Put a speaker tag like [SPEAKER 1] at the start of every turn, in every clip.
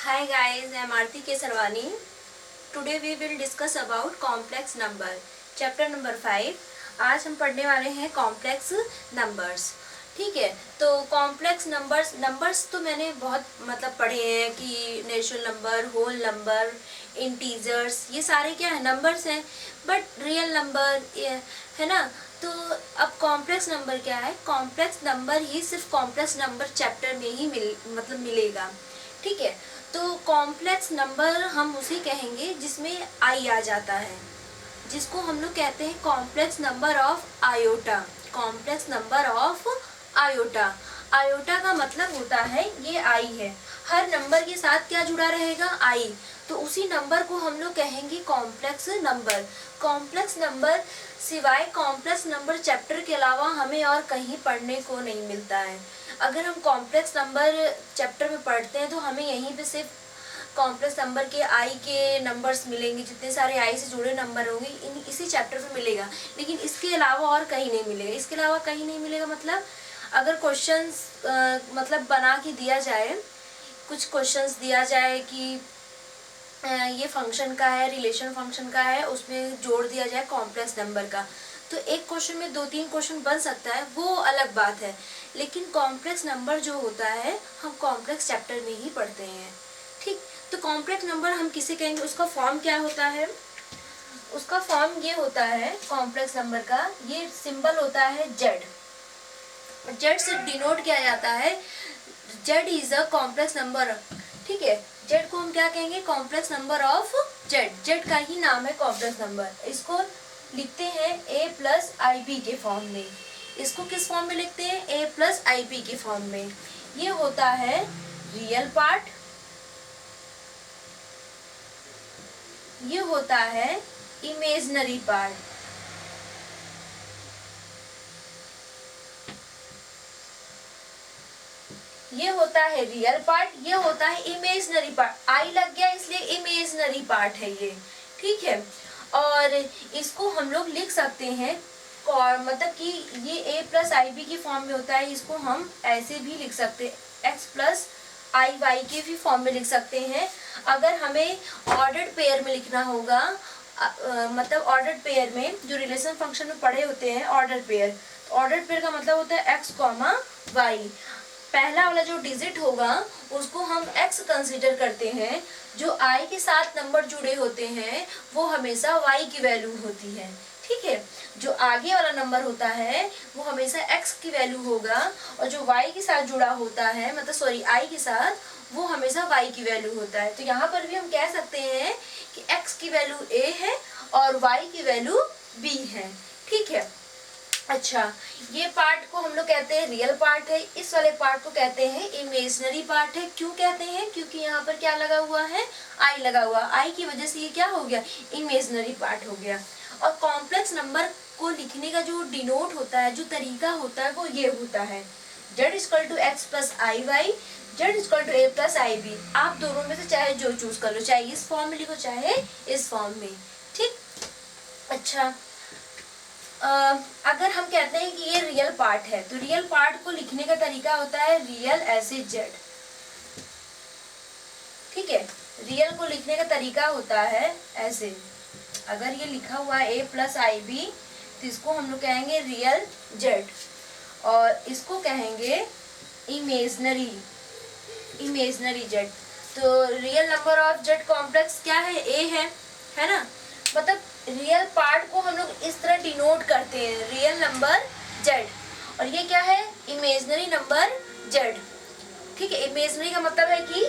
[SPEAKER 1] Hi guys, I am Aarti Kesarwani. Today we will discuss about complex number. Chapter number 5. आज हम पढ़ने वाले हैं कॉम्प्लेक्स नंबर्स. ठीक है, तो कॉम्प्लेक्स नंबर्स तो मैंने बहुत पढ़े हैं कि natural number, whole number, integers, ये सारे क्या है नंबर्स हैं. बट रियल नंबर है ना. तो अब कॉम्प्लेक्स नंबर क्या है? कॉम्प्लेक्स नंबर ही सिर्फ कॉम्प्लेक्स नंबर चैप्टर में ही मिलेगा. ठीक है, तो कॉम्प्लेक्स नंबर हम उसे कहेंगे जिसमें आई आ जाता है, जिसको हम लोग कहते हैं complex number of iota. Complex number of iota. Iota का मतलब होता है ये आई है, हर नंबर के साथ क्या जुड़ा रहेगा? आई. तो उसी नंबर को हम लोग कहेंगे कॉम्प्लेक्स नंबर. कॉम्प्लेक्स नंबर सिवाय कॉम्प्लेक्स नंबर चैप्टर के अलावा हमें और कहीं पढ़ने को नहीं मिलता है. अगर हम कॉम्प्लेक्स नंबर चैप्टर में पढ़ते हैं तो हमें यहीं पे सिर्फ कॉम्प्लेक्स नंबर के आई के नंबर्स मिलेंगे, जितने सारे आई से जुड़े नंबर होंगे इसी चैप्टर में मिलेगा. लेकिन इसके अलावा और कहीं नहीं मिलेगा. इसके अलावा कहीं नहीं मिलेगा मतलब अगर क्वेश्चंस बना के दिया जाए, कुछ क्वेश्चंस दिया जाए कि ये फंक्शन का है, रिलेशन फंक्शन का है, उसमें जोड़ दिया जाए कॉम्प्लेक्स नंबर का, तो एक क्वेश्चन में 2-3 क्वेश्चन बन सकता है, वो अलग बात है. लेकिन कॉम्प्लेक्स नंबर जो होता है हम कॉम्प्लेक्स चैप्टर में ही पढ़ते हैं. ठीक, तो कॉम्प्लेक्स नंबर हम किसे कहेंगे? उसका फॉर्म क्या होता है? उसका फॉर्म ये होता है कॉम्प्लेक्स नंबर का, ये सिंबल होता है जेड. जेड से डिनोट किया जाता है. Z is a complex number. ठीक है, जेड को हम क्या कहेंगे? Complex number of Z. Z का ही नाम है कॉम्प्लेक्स नंबर. इसको लिखते हैं a प्लस आई बी के फॉर्म में. इसको किस फॉर्म में लिखते हैं? a प्लस आई बी के फॉर्म में. ये होता है रियल पार्ट, ये होता है इमेजिनरी पार्ट. ये होता है रियल पार्ट, ये होता है इमेजिनरी पार्ट. आई लग गया इसलिए इमेजिनरी पार्ट है ये. ठीक है, और इसको हम लोग लिख सकते हैं और कि ये a प्लस आई बी की फॉर्म में होता है. इसको हम ऐसे भी लिख सकते हैं, x प्लस आई वाई के भी फॉर्म में लिख सकते हैं. अगर हमें ऑर्डर्ड पेयर में लिखना होगा, ऑर्डर्ड पेयर में जो रिलेशन फंक्शन में पढ़े होते हैं ऑर्डर पेयर. ऑर्डर पेयर का मतलब होता है x कॉमा वाई. पहला वाला जो डिजिट होगा उसको हम x कंसीडर करते हैं. जो i के साथ नंबर जुड़े होते हैं वो हमेशा y की वैल्यू होती है. ठीक है, जो आगे वाला नंबर होता है वो हमेशा x की वैल्यू होगा, और जो y के साथ जुड़ा होता है i के साथ, वो हमेशा y की वैल्यू होता है. तो यहाँ पर भी हम कह सकते हैं कि x की वैल्यू a है और y की वैल्यू b है. ठीक है, अच्छा, ये पार्ट को हम लोग कहते हैं रियल पार्ट है. इस वाले पार्ट को कहते हैं इमेजिनरी पार्ट है. क्यों कहते हैं? क्योंकि यहाँ पर क्या लगा हुआ है? आई लगा हुआ. आई की वजह से ये क्या हो गया? इमेजिनरी पार्ट हो गया. और कॉम्प्लेक्स नंबर को लिखने का जो डिनोट होता है, जो तरीका होता है, वो ये होता है Z equal to X plus I Y, Z equal to A plus I B. आप दोनों में से चाहे जो चूज कर लो, चाहे इस फॉर्म में लिखो चाहे इस फॉर्म में. ठीक, अच्छा, अगर हम कहते हैं कि ये रियल पार्ट है तो रियल पार्ट को लिखने का तरीका होता है रियल ऐसे जेड. ठीक है, रियल को लिखने का तरीका होता है ऐसे. अगर ये लिखा हुआ है a प्लस आई बी तो इसको हम लोग कहेंगे रियल जेड, और इसको कहेंगे इमेजिनरी जेड. तो real number of Z complex क्या है? a है ना. रियल पार्ट को हम लोग इस तरह डिनोट करते हैं, रियल नंबर जेड, और ये क्या है? Imaginary number Z. ठीक है, इमेजिनरी का मतलब है कि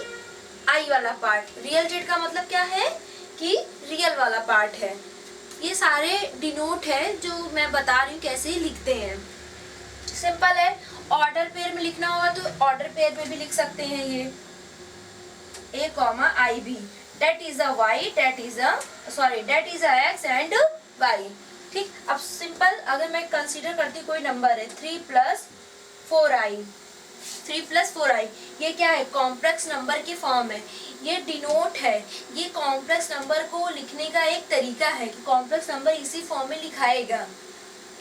[SPEAKER 1] आई वाला पार्ट, रियल जेड का मतलब क्या है? कि रियल वाला पार्ट है. ये सारे डिनोट है जो मैं बता रही हूँ कैसे लिखते हैं. सिंपल है. ऑर्डर पेयर में लिखना होगा तो ऑर्डर पेयर में भी लिख सकते हैं ये a comma I B. that is a y, that is a x and y. ठीक, अब सिंपल अगर मैं कंसीडर करती कोई नंबर है 3 प्लस 4i, ये क्या है? कॉम्प्लेक्स नंबर की फॉर्म है. ये डिनोट है, ये कॉम्प्लेक्स नंबर को लिखने का एक तरीका है कि कॉम्प्लेक्स नंबर इसी फॉर्म में लिखाएगा,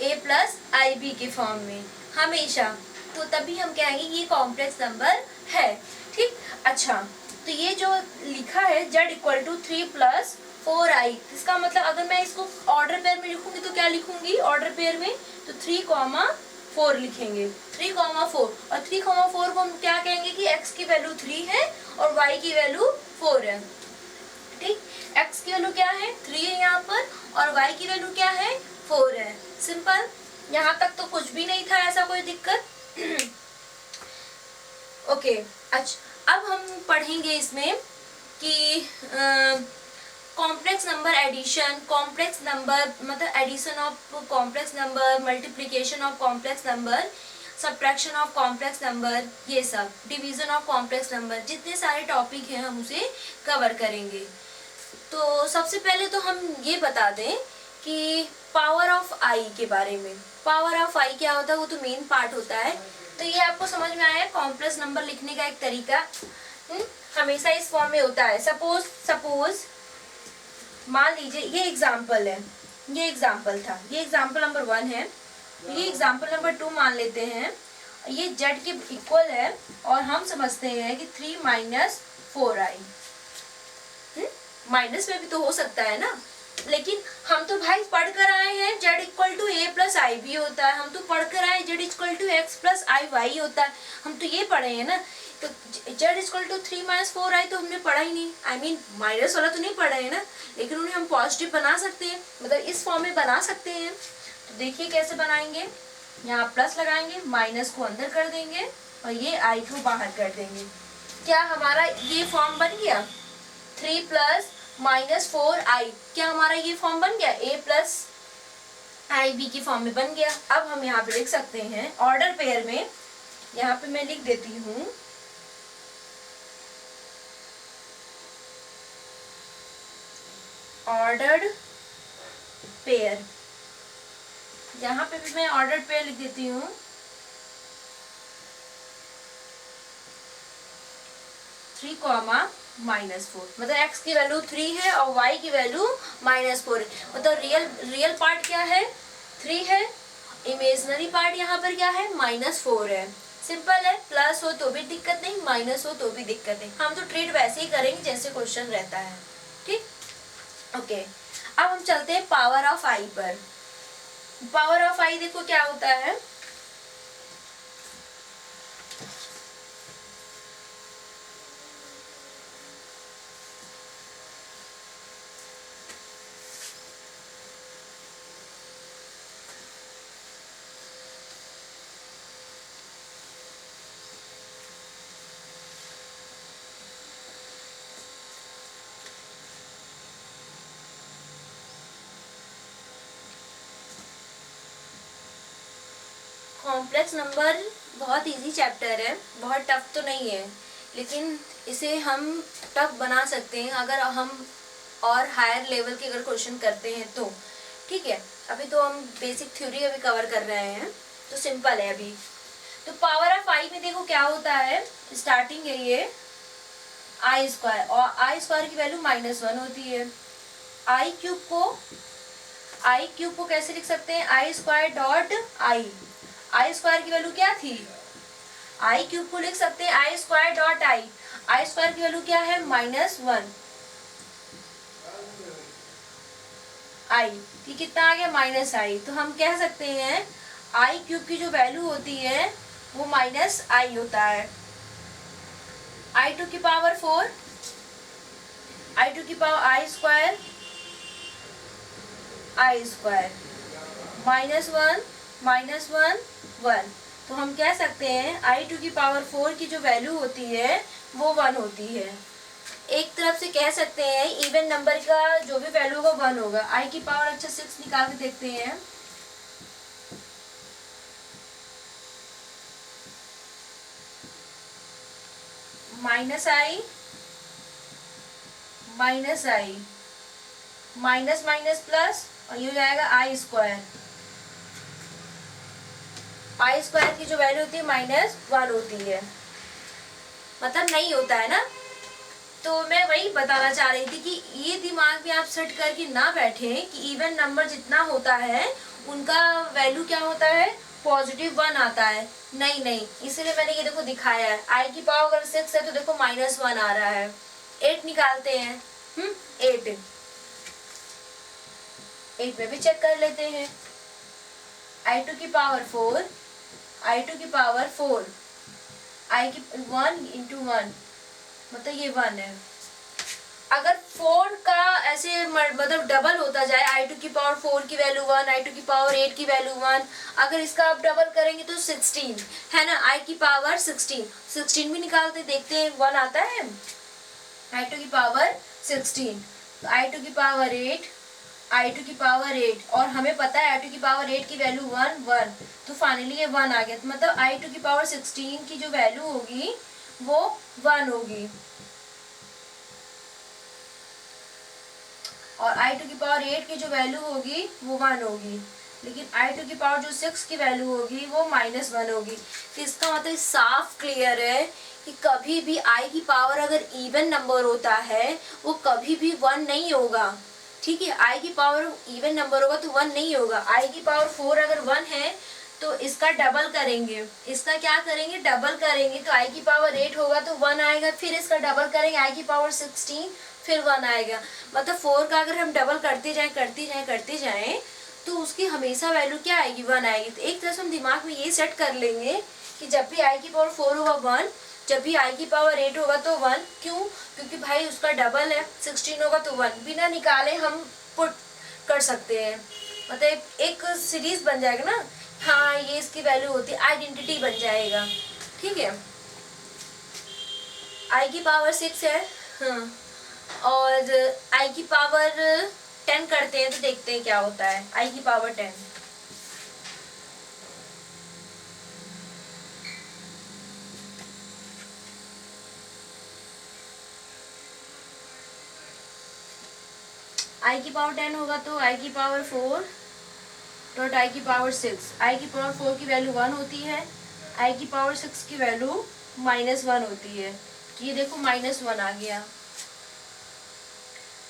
[SPEAKER 1] a प्लस आई बी के फॉर्म में हमेशा. तो तभी हम कहेंगे ये कॉम्प्लेक्स नंबर है. ठीक, अच्छा, तो ये जो लिखा है z equal to 3 plus 4i, इसका मतलब अगर मैं इसको ऑर्डर पेयर में लिखूंगी तो क्या लिखूंगी ऑर्डर पेयर में, तो 3,4 लिखेंगे, 3,4। और 3,4 को हम क्या कहेंगे कि x की वैल्यू 3 है और y की वैल्यू 4 है। ठीक, x की वैल्यू क्या है 3 है यहाँ पर, और y की वैल्यू क्या है 4 है। सिंपल, यहाँ तक तो कुछ भी नहीं था, ऐसा कोई दिक्कत। ओके, अच्छा अब हम पढ़ेंगे इसमें कि complex number addition, complex number मतलब addition of complex number, multiplication of complex number, subtraction of complex number, ये सब डिवीजन ऑफ कॉम्प्लेक्स नंबर, जितने सारे टॉपिक हैं हम उसे कवर करेंगे। तो सबसे पहले तो हम ये बता दें कि पावर ऑफ आई के बारे में। पावर ऑफ आई क्या होता है, वो तो मेन पार्ट होता है। तो ये आपको समझ में आया, कॉम्प्लेक्स नंबर लिखने का एक तरीका हमेशा इस फॉर्म में होता है। सपोज मान लीजिए ये एग्जाम्पल है, ये एग्जाम्पल था, ये एग्जाम्पल नंबर 1 है, ये एग्जाम्पल नंबर 2 मान लेते हैं। ये z के इक्वल है और हम समझते हैं कि 3 माइनस 4i। माइनस में भी तो हो सकता है ना, लेकिन हम तो भाई पढ़ कर आए हैं z equal to a plus i b होता है, हम तो पढ़ कर आए z equal to x plus I y होता है, हम तो ये पढ़े हैं ना। तो z equal to 3 minus 4i तो हमने पढ़ा ही नहीं, आई मीन माइनस वाला तो नहीं पढ़ा है ना, लेकिन उन्हें हम पॉजिटिव बना सकते हैं, मतलब इस फॉर्म में बना सकते हैं। तो देखिए कैसे बनाएंगे, यहाँ प्लस लगाएंगे, माइनस को अंदर कर देंगे और ये आई को बाहर कर देंगे। क्या हमारा ये फॉर्म बन गया 3 प्लस माइनस 4i, क्या हमारा ये फॉर्म बन गया, a प्लस आई बी की फॉर्म में बन गया। अब हम यहाँ पे लिख सकते हैं ऑर्डर पेयर में, यहाँ पे मैं लिख देती हूँ ऑर्डर्ड पेयर, यहाँ पे भी मैं ऑर्डर्ड पेयर लिख देती हूँ 3, -4, मतलब x की वैल्यू 3 है और y की वैल्यू -4 है। मतलब रियल पार्ट क्या है 3 है, इमेजिनरी पार्ट यहाँ पर क्या है -4 है। सिंपल है, प्लस हो तो भी दिक्कत नहीं, माइनस हो तो भी दिक्कत नहीं, हम तो ट्रीट वैसे ही करेंगे जैसे क्वेश्चन रहता है। ठीक, ओके। अब हम चलते हैं पावर ऑफ आई पर। पावर ऑफ आई देखो क्या होता है, कॉम्प्लेक्स नंबर बहुत इजी चैप्टर है, बहुत टफ तो नहीं है, लेकिन इसे हम टफ बना सकते हैं अगर हम और हायर लेवल के अगर क्वेश्चन करते हैं तो। ठीक है, अभी तो हम बेसिक थ्योरी अभी कवर कर रहे हैं, तो सिंपल है अभी। तो पावर ऑफ आई में देखो क्या होता है, स्टार्टिंग है ये आई स्क्वायर, और आई स्क्वायर की वैल्यू -1 होती है। आई क्यूब को कैसे लिख सकते हैं, आई स्क्वायर डॉट आई स्क्वायर की वैल्यू क्या थी, आई क्यूब को लिख सकते हैं आई स्क्वायर डॉट आई स्क्वायर की वैल्यू क्या है -1, आई कि कितना आ गया -i। तो हम कह सकते हैं आई क्यूब की जो वैल्यू होती है वो -i होता है। आई टू की पावर 4, आई टू की पावर आई स्क्वायर -1 1, तो हम कह सकते हैं आई टू की पावर 4 की जो वैल्यू होती है वो 1 होती है। एक तरफ से कह सकते हैं इवन नंबर का जो भी वैल्यू होगा 1 होगा। आई की पावर अच्छा 6 निकाल के देखते हैं, -i माइनस माइनस प्लस, और ये हो जाएगा आई स्क्वायर की जो वैल्यू होती है -1 होती है, मतलब नहीं होता है ना। तो मैं वही बताना चाह रही थी कि ये दिमाग में आप सेट करके ना बैठे कि इवन नंबर जितना होता है उनका वैल्यू क्या होता है +1 आता है, नहीं नहीं, इसलिए मैंने ये देखो दिखाया है, आई की पावर अगर 6 है तो देखो -1 आ रहा है। 8 निकालते हैं, 8 में भी चेक कर लेते हैं। i2 की पावर 4, i2 की पावर 4, i की 1 × 1 मतलब ये 1 है। अगर 4 का ऐसे मतलब डबल होता जाए, i2 की पावर 4 की वैल्यू 1, i2 की पावर 8 की वैल्यू 1, अगर इसका आप डबल करेंगे तो 16 है ना, i की पावर 16 भी निकालते देखते हैं 1 आता है, i2 की पावर 16, तो i2 की पावर 8, i2 की पावर 8, और हमें पता है i2 की पावर 8 की वैल्यू 1, तो फाइनली ये 1 आ गया, तो मतलब i2 की पावर 16 की जो वैल्यू होगी वो 1 होगी, और i2 की पावर 8 की जो वैल्यू होगी वो 1 होगी, लेकिन i2 की पावर जो 6 की वैल्यू होगी वो -1 होगी। तो इसका मतलब साफ क्लियर है कि कभी भी i की पावर अगर इवन नंबर होता है वो कभी भी 1 नहीं होगा, ठीक है। i की पावर इवन नंबर होगा तो 1 नहीं होगा। i की पावर 4 अगर 1 है तो इसका डबल करेंगे, इसका क्या करेंगे, डबल करेंगे, तो i की पावर 8 होगा तो 1 आएगा, फिर इसका डबल करेंगे i की पावर 16 फिर 1 आएगा, मतलब 4 का अगर हम डबल करते जाएं तो उसकी हमेशा वैल्यू क्या आएगी, 1 आएगी। तो एक तरह से हम दिमाग में ये सेट कर लेंगे कि जब भी i की पावर 4 होगा 1, जब भी i की पावर 8 होगा तो 1, क्यों, क्योंकि भाई उसका डबल है, 16 होगा तो 1, बिना निकाले हम पुट कर सकते हैं, मतलब एक सीरीज बन जाएगा ना, हाँ ये इसकी वैल्यू होती है, आइडेंटिटी बन जाएगा, ठीक है। i की पावर 6 है, हाँ, और i की पावर 10 करते हैं तो देखते हैं क्या होता है, i की पावर 10, i की पावर 10 होगा तो i की पावर 4 डॉट i की पावर 6, i की पावर 4 की वैल्यू 1 होती है, i की पावर 6 की वैल्यू -1 होती है, ये देखो -1 आ गया,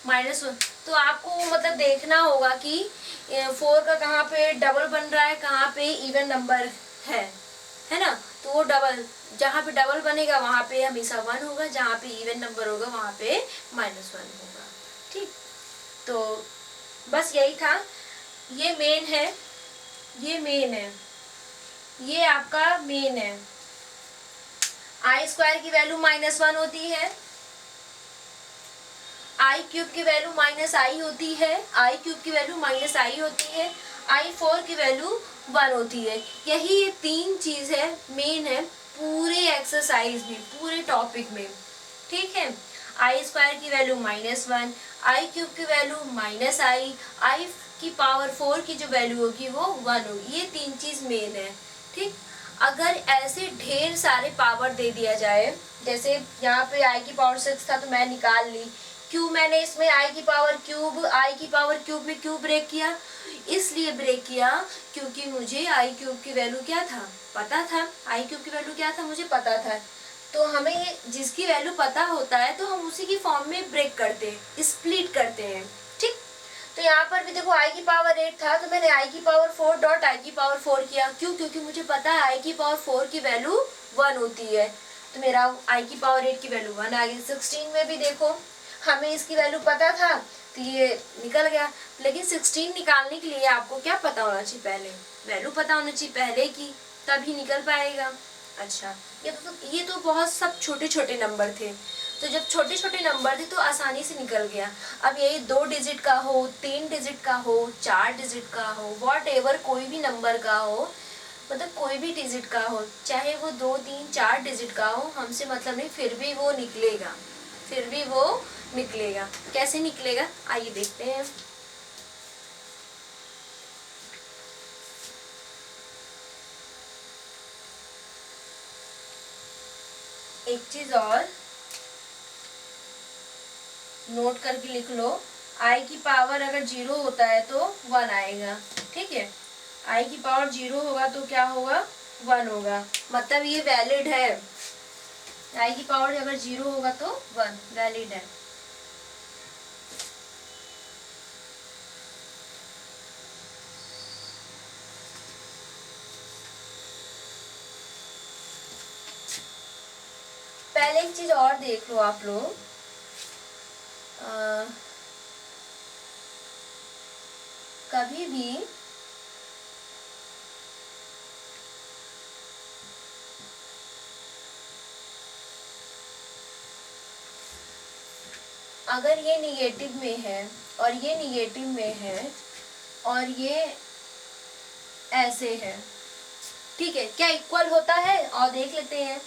[SPEAKER 1] -1। तो आपको मतलब देखना होगा कि 4 का कहाँ पे डबल बन रहा है, कहाँ पे इवन नंबर है ना, तो वो डबल, जहाँ पे डबल बनेगा वहां पे हमेशा 1 होगा, जहाँ पे इवन नंबर होगा वहां पे -1 होगा, ठीक। तो बस यही था, ये मेन है, ये आपका मेन है। i² की वैल्यू -1 होती है, i³ की वैल्यू -i होती है, i³ की वैल्यू -i होती है, i4 की वैल्यू 1 होती है। यही ये 3 चीज है, मेन है पूरे एक्सरसाइज में, पूरे टॉपिक में, ठीक है। i² की वैल्यू -1, i³ की वैल्यू -i, i की पावर 4 की जो वैल्यू होगी वो 1 होगी, ये 3 चीज मेन है, ठीक। अगर ऐसे ढेर सारे पावर दे दिया जाए, जैसे यहाँ पे i की पावर 6 था तो मैं निकाल ली, क्यों मैंने इसमें i की पावर क्यूब में क्यों ब्रेक किया, इसलिए ब्रेक किया क्योंकि मुझे i³ की वैल्यू क्या था, पता था, i³ की वैल्यू क्या था, मुझे पता था। तो हमें ये जिसकी वैल्यू पता होता है तो हम उसी की फॉर्म में ब्रेक करते हैं, स्प्लिट करते हैं, ठीक। तो यहाँ पर भी देखो i की पावर 8 था तो मैंने i की पावर 4 डॉट i की पावर 4 किया, क्यों, क्योंकि मुझे पता है i की पावर 4 की वैल्यू 1 होती है, तो मेरा i की पावर 8 की वैल्यू 1 आ गई। 16 में भी देखो हमें इसकी वैल्यू पता था तो ये निकल गया, लेकिन 16 निकालने के लिए आपको क्या पता होना चाहिए, पहले वैल्यू पता होना चाहिए पहले की, तभी निकल पाएगा। अच्छा, ये तो बहुत सब छोटे छोटे नंबर थे, तो जब छोटे छोटे नंबर थे तो आसानी से निकल गया। अब यही 2 डिजिट का हो, 3 डिजिट का हो, 4 डिजिट का हो, वॉट एवर कोई भी नंबर का हो, मतलब कोई भी डिजिट का हो, चाहे वो 2, 3, 4 डिजिट का हो, हमसे मतलब नहीं, फिर भी वो निकलेगा, कैसे निकलेगा आइए देखते हैं। एक चीज और नोट करके लिख लो, i की पावर अगर 0 होता है तो 1 आएगा, ठीक है। i की पावर 0 होगा तो क्या होगा, 1 होगा, मतलब ये वैलिड है, i की पावर अगर 0 होगा तो 1 वैलिड है। पहले एक चीज और देख लो आप लोग, कभी भी अगर ये निगेटिव में है और ये निगेटिव में है और ये ऐसे है, ठीक है, क्या इक्वल होता है? और देख लेते हैं।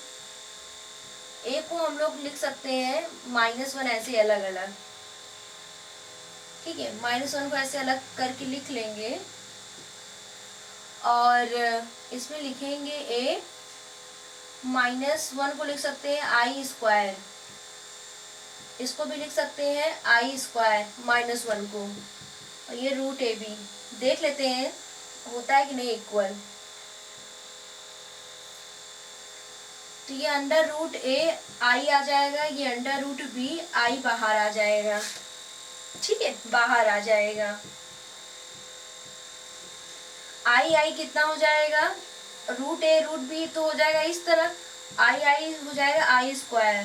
[SPEAKER 1] ए को हम लोग लिख सकते हैं -1 ऐसे अलग अलग, ठीक है, -1 को ऐसे अलग करके लिख लेंगे और इसमें लिखेंगे ए, -1 को लिख सकते हैं i², इसको भी लिख सकते हैं i² -1 को, और ये √ab। देख लेते हैं होता है कि नहीं इक्वल। तो ये √a i आ जाएगा, ये √b i बाहर आ जाएगा, ठीक है, बाहर आ जाएगा। i कितना हो जाएगा? √a √b तो हो जाएगा इस तरह, i हो जाएगा i²,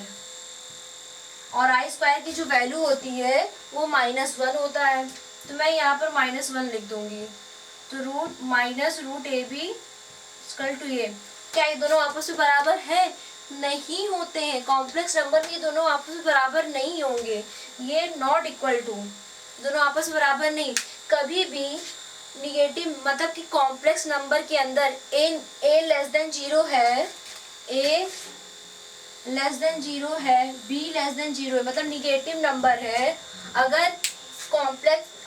[SPEAKER 1] और i² की जो वैल्यू होती है वो -1 होता है, तो मैं यहाँ पर -1 लिख दूंगी। तो √ab = a। क्या ये दोनों आपस में बराबर है? नहीं होते हैं। कॉम्प्लेक्स नंबर में ये दोनों आपस में बराबर नहीं होंगे, ये नॉट इक्वल टू, दोनों आपस में बराबर नहीं। कभी भी निगेटिव मतलब कि कॉम्प्लेक्स नंबर के अंदर a <0 है, a <0 है, b <0 है, मतलब निगेटिव नंबर है।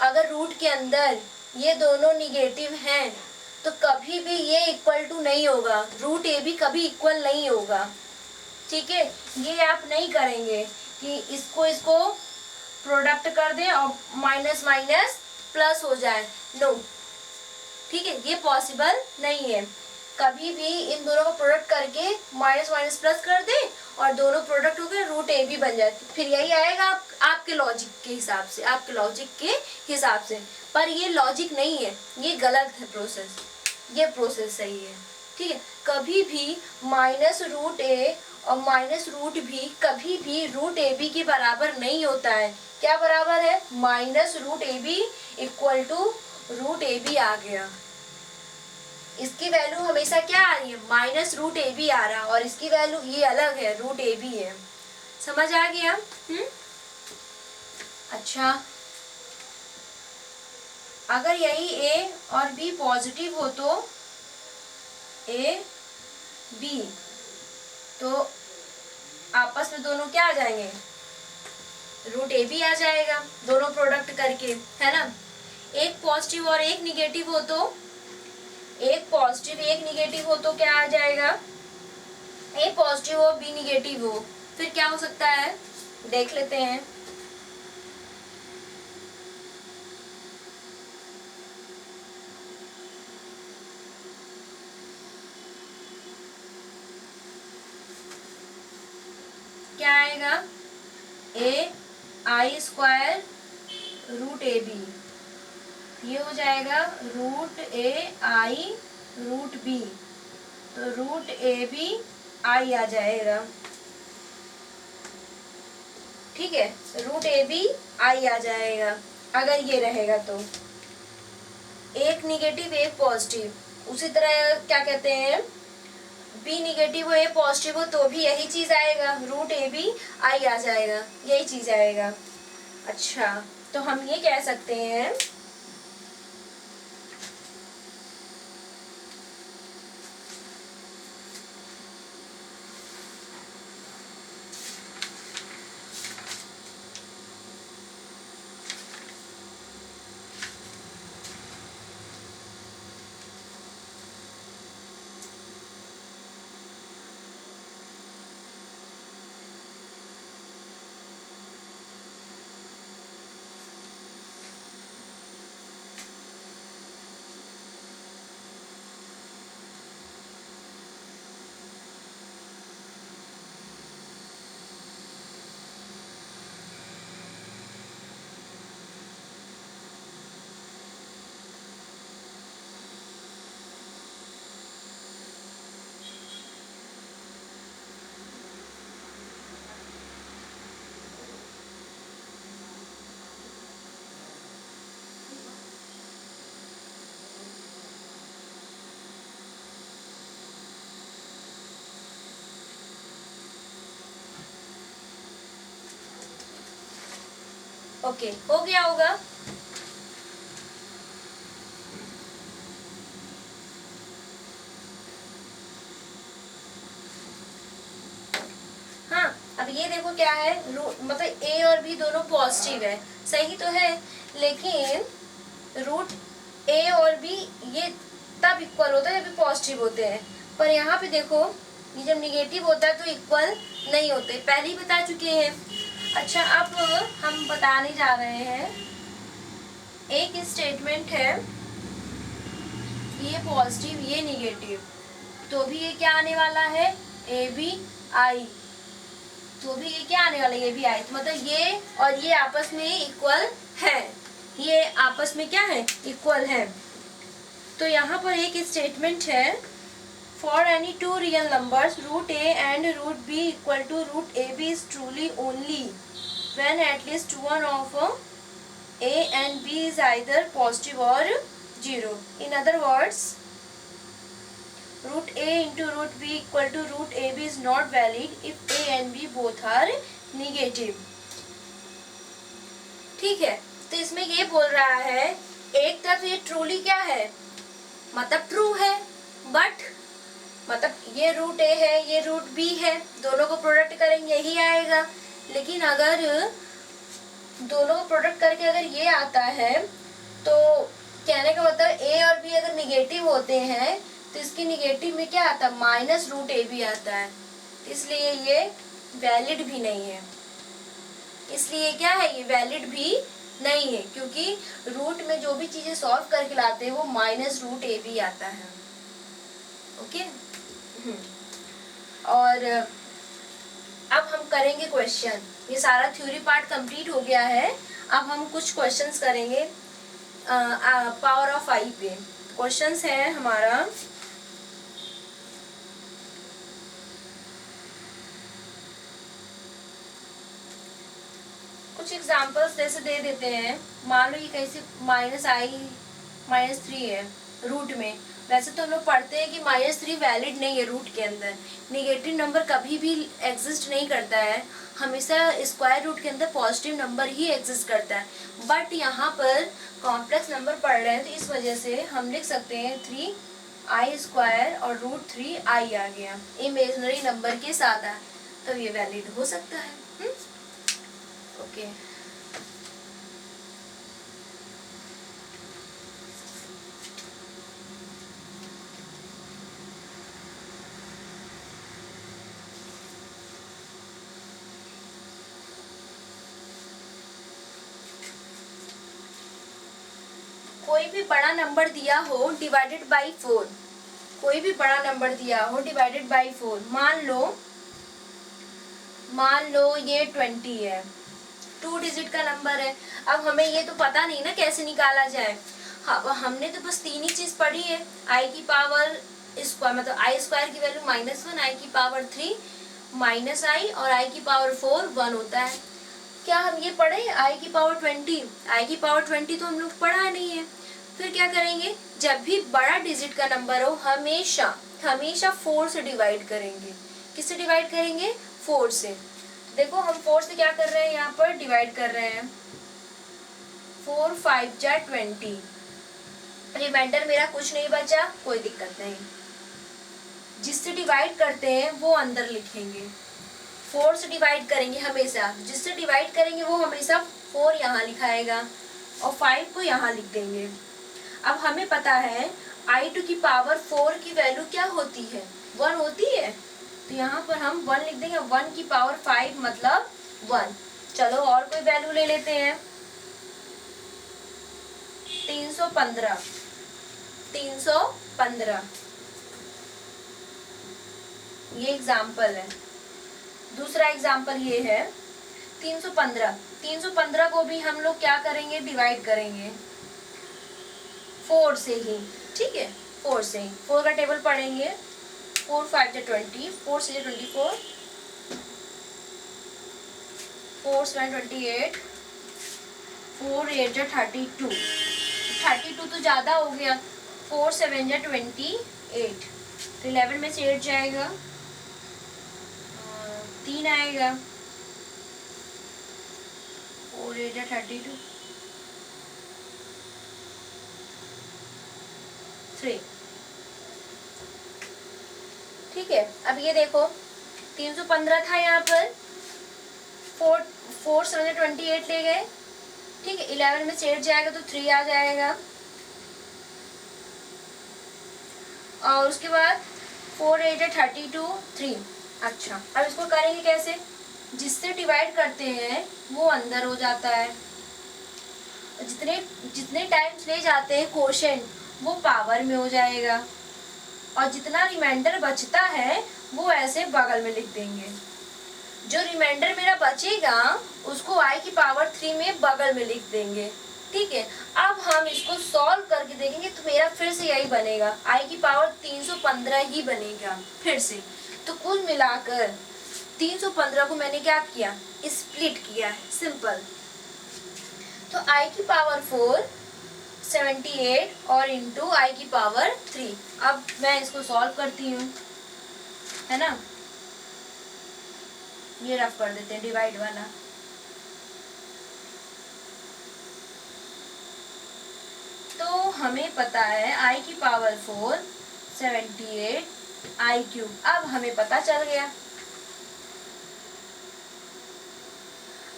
[SPEAKER 1] अगर रूट के अंदर ये दोनों निगेटिव हैं तो कभी भी ये इक्वल टू नहीं होगा, √ab कभी इक्वल नहीं होगा, ठीक है। ये आप नहीं करेंगे कि इसको प्रोडक्ट कर दें और माइनस माइनस प्लस हो जाए, नो, ठीक है, ये पॉसिबल नहीं है। कभी भी इन दोनों को प्रोडक्ट करके माइनस माइनस प्लस कर दे और दोनों प्रोडक्ट होकर √ab बन जाए, फिर यही आएगा आपके लॉजिक के हिसाब से, आपके लॉजिक के हिसाब से। पर ये लॉजिक नहीं है, ये गलत है प्रोसेस, ये प्रोसेस सही है, ठीक है। कभी भी -√a और -√b कभी भी √ab के बराबर नहीं होता है। क्या बराबर है? -√ab = √ab आ गया। इसकी वैल्यू हमेशा क्या आ रही है? -√ab आ रहा, और इसकी वैल्यू ये अलग है, √ab है। समझ आ गया? अच्छा, अगर यही a और b पॉजिटिव हो तो a b, तो आपस में दोनों क्या आ जाएंगे? √ab आ जाएगा, दोनों प्रोडक्ट करके, है ना। एक पॉजिटिव और एक निगेटिव हो तो, एक पॉजिटिव एक निगेटिव हो तो क्या आ जाएगा? ए पॉजिटिव हो बी निगेटिव हो, फिर क्या हो सकता है? देख लेते हैं। क्या आएगा? ai² √ab, ये हो जाएगा √ai √b, तो √ab i आ जाएगा, ठीक है, √ab i आ जाएगा। अगर ये रहेगा तो एक निगेटिव एक पॉजिटिव, उसी तरह क्या कहते हैं, बी निगेटिव हो ए पॉजिटिव हो तो भी यही चीज आएगा, √ab i आ जाएगा, यही चीज आएगा। अच्छा, तो हम ये कह सकते हैं ओके, हो गया होगा। हाँ, अब ये देखो क्या है, मतलब ए और बी दोनों पॉजिटिव है, सही तो है, लेकिन रूट ए और बी ये तब इक्वल होता है जब पॉजिटिव होते हैं, पर यहाँ पे देखो ये जब निगेटिव होता है तो इक्वल नहीं होते, पहले ही बता चुके हैं। अच्छा, अब हम बताने जा रहे हैं, एक स्टेटमेंट है, ये पॉजिटिव ये निगेटिव, तो भी ये क्या आने वाला है, ए बी आई, तो भी ये क्या आने वाला है, ये भी आई, तो मतलब ये और ये आपस में इक्वल है, ये आपस में क्या है, इक्वल है। तो यहाँ पर एक स्टेटमेंट है, for any two real numbers root a and root b equal to root a b is truly only when at least one of a and b is either positive और zero. In other words, root a into root b equal to root ab is not valid if a and b both are negative। ठीक है, तो इसमें ये बोल रहा है, एक तरफ ये ट्रूली क्या है, मतलब ट्रू है, बट मतलब ये रूट ए है ये रूट बी है, दोनों को प्रोडक्ट करेंगे यही आएगा, लेकिन अगर दोनों को प्रोडक्ट करके अगर ये आता है तो कहने का मतलब ए और बी अगर निगेटिव होते हैं तो इसकी निगेटिव में क्या आता है, माइनस रूट ए भी आता है, इसलिए ये वैलिड भी नहीं है, इसलिए क्या है, ये वैलिड भी नहीं है, क्योंकि रूट में जो भी चीजें सॉल्व करके लाते हैं वो माइनस रूट ए भी आता है। ओके, और अब हम करेंगे क्वेश्चन, ये सारा थ्योरी पार्ट कंप्लीट हो गया है, अब हम कुछ क्वेश्चंस करेंगे पावर ऑफ आई पे। क्वेश्चंस है हमारा, कुछ एग्जांपल्स जैसे दे देते हैं, मान लो ये कैसे -3 है रूट में, वैसे तो हम लोग पढ़ते हैं कि -3 वैलिड नहीं है रूट के अंदर, निगेटिव नंबर कभी भी एग्जिस्ट नहीं करता है, हमेशा स्क्वायर रूट के अंदर पॉजिटिव नंबर ही एग्जिस्ट करता है, बट यहाँ पर कॉम्प्लेक्स नंबर पढ़ रहे हैं तो इस वजह से हम लिख सकते हैं 3i² और √3i आ गया, इमेजिनरी नंबर के साथ है, तो ये वैलिड हो सकता है। ओके, कोई भी बड़ा नंबर दिया हो डिवाइडेड बाई 4, कोई भी बड़ा नंबर दिया हो डिवाइडेड बाई 4, मान लो ये 20 है, 2 डिजिट का नंबर है, अब हमें ये तो पता नहीं ना कैसे निकाला जाए, हाँ हमने तो बस 3 ही चीज पढ़ी है, i की पावर स्क्वायर मतलब i² की वैल्यू -1, i की पावर 3 -i और i की पावर 4 1 होता है। क्या हम ये पढ़े i की पावर 20? i की पावर 20 तो हम लोग पढ़ा नहीं है। फिर क्या करेंगे, जब भी बड़ा डिजिट का नंबर हो हमेशा 4 से डिवाइड करेंगे। किससे डिवाइड करेंगे? 4 से। देखो हम 4 से क्या कर रहे हैं, यहाँ पर डिवाइड कर रहे हैं, 4 5 जा 20, रिमाइंडर मेरा कुछ नहीं बचा, कोई दिक्कत नहीं, जिससे डिवाइड करते हैं वो अंदर लिखेंगे, 4 से डिवाइड करेंगे हमेशा, जिससे डिवाइड करेंगे वो हमेशा 4 यहाँ लिखाएगा और 5 को यहाँ लिख देंगे। अब हमें पता है i² की पावर 4 की वैल्यू क्या होती है, 1 होती है, तो यहाँ पर हम 1 लिख देंगे, 1 की पावर 5 मतलब 1। चलो और कोई वैल्यू ले लेते हैं, 315, ये एग्जाम्पल है। दूसरा एग्जाम्पल ये है 315 को भी हम लोग क्या करेंगे, डिवाइड करेंगे 4 से ही, ठीक है, 4 से ही, 4 का टेबल पढ़ेंगे, 4 5 जा 20, 4 से 24, 4 7 28, 4 8 जा 32 तो ज़्यादा हो गया, 4 7 जा 28, तो 11 में से 8 जाएगा, 3 आएगा, 4 4 8 32 3। ठीक है, अब ये देखो 315 था यहाँ पर, 4 7 28 ले गए। ठीक है, 11 में से 8 जाएगा तो 3 आ जाएगा, और उसके बाद 4 8 32 3। अच्छा, अब इसको करेंगे कैसे? जिससे डिवाइड करते हैं वो अंदर हो जाता है, जितने जितने टाइम्स ले जाते हैं कोशेंट वो पावर में हो जाएगा, और जितना रिमाइंडर बचता है वो ऐसे बगल में लिख देंगे। जो रिमाइंडर मेरा बचेगा उसको i की पावर 3 में बगल में लिख देंगे। ठीक है, अब हम इसको सॉल्व करके देखेंगे तो मेरा फिर से यही बनेगा, i की पावर 315 ही बनेगा फिर से। तो कुल मिलाकर 315 को मैंने क्या किया? स्प्लिट किया है, सिंपल। तो i की पावर 4 78 और इंटू i की पावर 3। अब मैं इसको सॉल्व करती हूँ, है ना। ये रफ कर देते हैं डिवाइड वाला। तो हमें पता है i की पावर 4 78 i क्यूब। अब हमें पता चल गया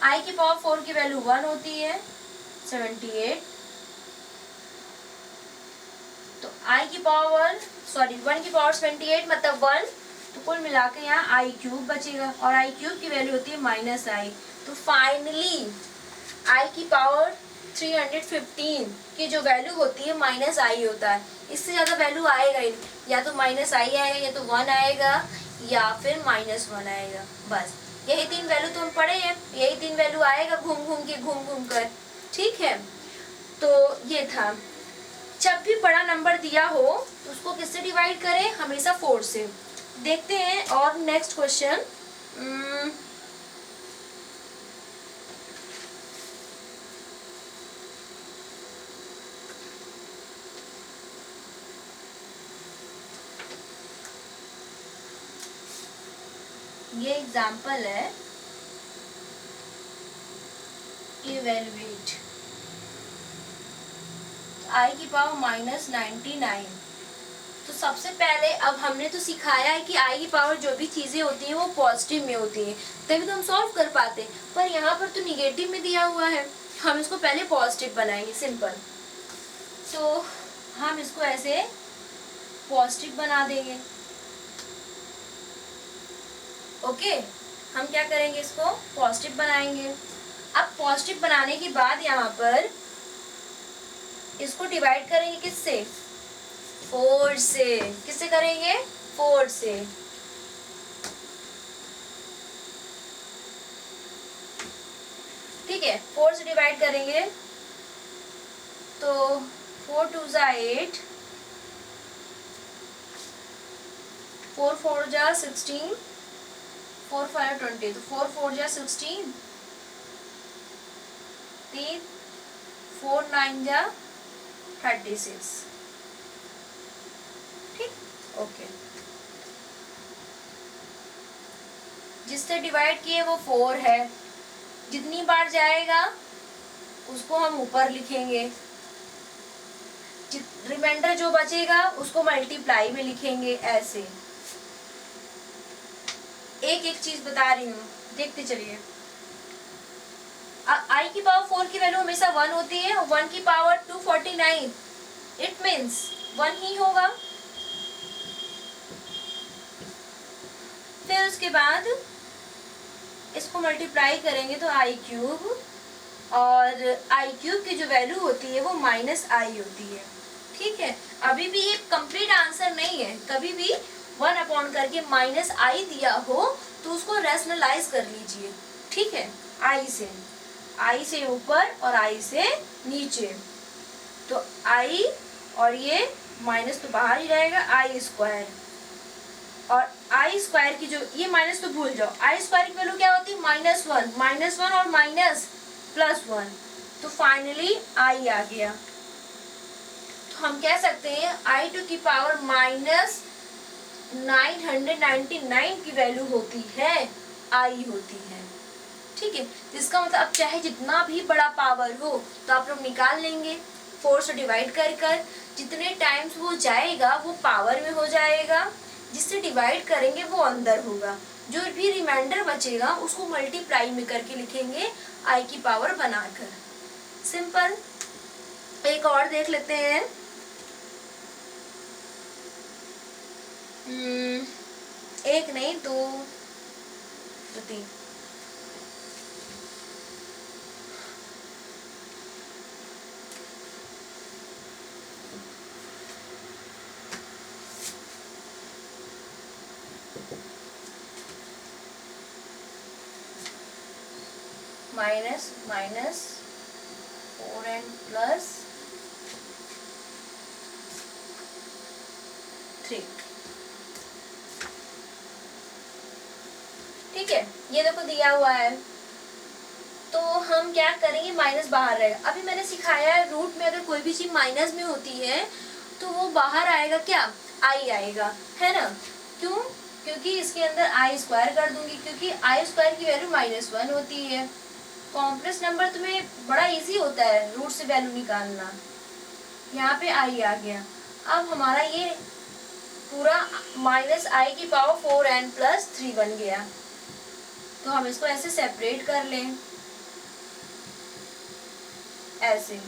[SPEAKER 1] i की पावर 4 की वैल्यू 1 होती है, 78। तो i की पावर 1 की पावर 78 मतलब 1, तो कुल मिला के यहाँ i क्यूब बचेगा, और i क्यूब की वैल्यू होती है -i। तो फाइनली i की पावर 315 की जो वैल्यू होती है -i होता है। इससे ज़्यादा वैल्यू आएगा ही, या तो -i आएगा, या तो 1 आएगा, या फिर -1 आएगा। बस यही 3 वैल्यू तो हम पढ़े हैं, यही 3 वैल्यू आएगा घूम घूम कर। ठीक है, तो ये था। जब भी बड़ा नंबर दिया हो उसको किससे डिवाइड करें? हमेशा 4 से। देखते हैं और नेक्स्ट क्वेश्चन। ये एग्जाम्पल है, इवेलुएट i की पावर -99। तो सबसे पहले अब हमने तो सिखाया है कि i की पावर जो भी चीजें होती हैं वो पॉजिटिव में होती हैं, तभी तो हम सॉल्व कर पाते। पर यहाँ पर तो निगेटिव में दिया हुआ है, हम इसको पहले पॉजिटिव बनाएंगे, सिंपल। तो हम इसको ऐसे पॉजिटिव बना देंगे। ओके, हम क्या करेंगे? इसको पॉजिटिव बनाएंगे। अब पॉजिटिव बनाने के बाद यहाँ पर इसको डिवाइड करेंगे किससे? 4 से। किससे करेंगे? 4 से। ठीक है, 4 से डिवाइड करेंगे तो 4 2 जा 8, 4 4 जा 16, 4 5 20, तो 4 4 जा 16, 3 4 9 जा 36। ठीक, ओके। जिससे डिवाइड किए वो 4 है, जितनी बार जाएगा उसको हम ऊपर लिखेंगे, रिमाइंडर जो बचेगा उसको मल्टीप्लाई में लिखेंगे। ऐसे एक एक चीज बता रही हूँ, देखते चलिए। i की पावर 4 की वैल्यू हमेशा 1 होती है, 1 की पावर 249, इट मीन्स 1 ही होगा। फिर उसके बाद इसको मल्टीप्लाई करेंगे तो i क्यूब, और i क्यूब की जो वैल्यू होती है वो -i होती है। ठीक है, अभी भी ये कंप्लीट आंसर नहीं है। कभी भी 1 अपॉन करके -i दिया हो तो उसको रैशनलाइज कर लीजिए। ठीक है, i से ऊपर और i से नीचे, तो i और ये माइनस तो बाहर ही रहेगा, i स्क्वायर, और i स्क्वायर की जो ये माइनस तो भूल जाओ, i स्क्वायर की वैल्यू क्या होती है? -1 और माइनस +1, तो फाइनली i आ गया। तो हम कह सकते हैं i टू की पावर -999 की वैल्यू होती है, i होती है। ठीक है। इसका मतलब अब चाहे जितना भी बड़ा पावर हो तो आप लोग निकाल लेंगे 4 से डिवाइड कर कर, जितने टाइम्स वो जाएगा वो पावर में हो जाएगा, जिससे डिवाइड करेंगे वो अंदर होगा, जो भी रिमाइंडर बचेगा उसको मल्टीप्लाई में करके लिखेंगे आई की पावर बनाकर। सिंपल। एक और देख लेते हैं। एक नहीं दो, तीन। Minus minus 4n plus 3। ठीक है, ये देखो दिया हुआ है, तो हम क्या करेंगे, माइनस बाहर रहेगा। अभी मैंने सिखाया है रूट में अगर कोई भी चीज माइनस में होती है तो वो बाहर आएगा, क्या, आई आएगा, है ना। क्यों, क्योंकि इसके अंदर आई स्क्वायर कर दूंगी, क्योंकि आई स्क्वायर की वैल्यू -1 होती है। कॉम्प्लेक्स नंबर तुम्हें बड़ा इजी होता है रूट से वैल्यू निकालना। यहाँ पे आई आ गया। अब हमारा ये पूरा -i की पावर 4n प्लस 3 बन गया, तो हम इसको ऐसे सेपरेट कर लें, ऐसे।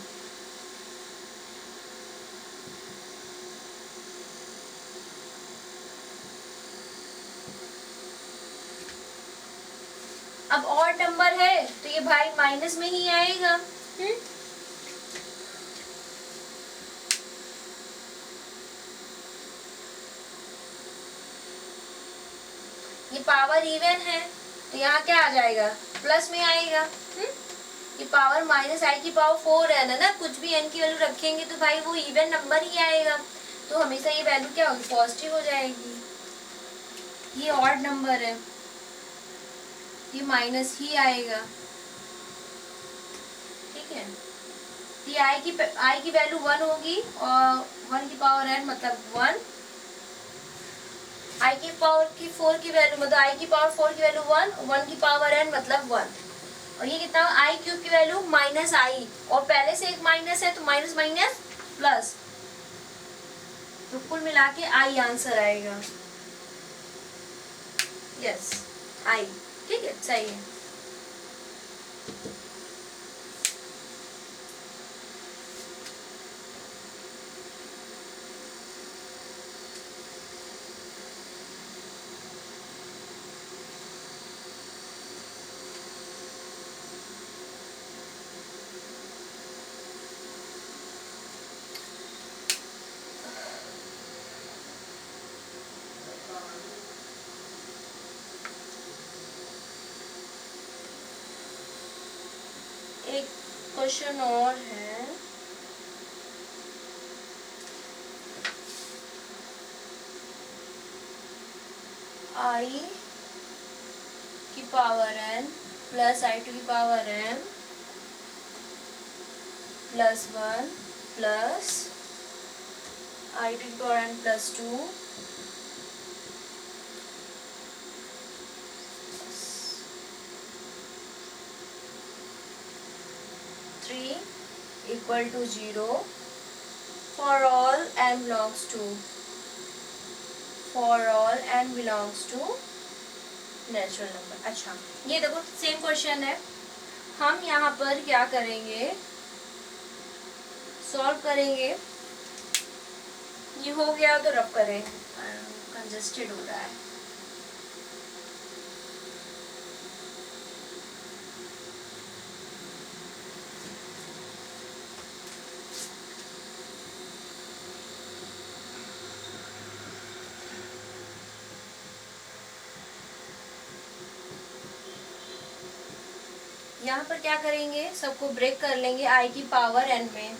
[SPEAKER 1] अब ऑड नंबर है तो ये भाई माइनस में ही आएगा। ये पावर इवन है तो यहाँ क्या आ जाएगा, प्लस में आएगा। ये पावर -i की पावर 4n है ना, कुछ भी n की वैल्यू रखेंगे तो भाई वो इवन नंबर ही आएगा, तो हमेशा ये वैल्यू क्या होगी, पॉजिटिव हो जाएगी। ये ऑड नंबर है, ये माइनस ही आएगा। ठीक है, ये i की वैल्यू 1 होगी और 1 की पावर n मतलब 1, i की पावर की 4 की वैल्यू मतलब i की पावर 4 की वैल्यू 1, 1 की पावर n मतलब 1। और ये कितना, i क्यूब की वैल्यू -i, और पहले से एक माइनस है तो माइनस माइनस प्लस, तो कुल मिला के i आंसर आएगा। Yes, i। ठीक है, सही है। एक क्वेश्चन और है, i की power n plus i to की power m plus 1 plus i to की power n plus 2 3 equal to 0 for all n belongs to natural number. अच्छा, ये देखो सेम क्वेश्चन है, हम यहाँ पर क्या करेंगे, सॉल्व करेंगे। ये हो गया तो रब करें, कंजस्टेड हो रहा है। यहाँ पर क्या करेंगे, सबको ब्रेक कर लेंगे i की पावर n में।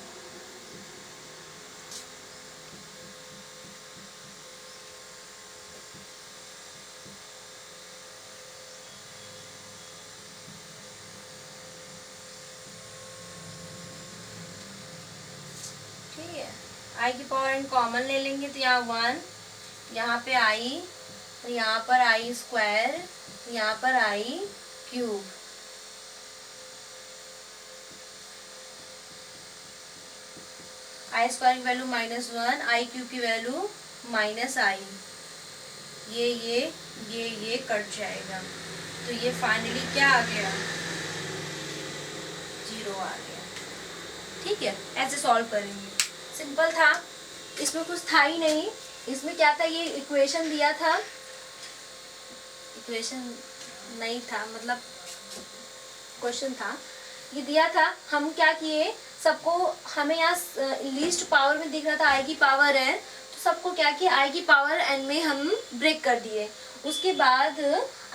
[SPEAKER 1] ठीक है, i की पावर n कॉमन ले लेंगे तो यहाँ 1, यहाँ पे i, तो यहाँ पर i स्क्वायर, यहाँ पर i क्यूब। आई स्क्वायर की वैल्यू -1, आई क्यूब की वैल्यू -i, ये कट जाएगा, तो ये फाइनली क्या आ गया, 0 आ गया। ठीक है, ऐसे सॉल्व करेंगे, सिंपल था, इसमें कुछ था ही नहीं। इसमें क्या था, ये इक्वेशन दिया था, इक्वेशन नहीं था मतलब क्वेश्चन था, ये दिया था, हम क्या किए, सबको, हमें यहाँ लीस्ट पावर में दिख रहा था i की पावर n, तो सबको क्या किया, i की पावर n में हम ब्रेक कर दिए। उसके बाद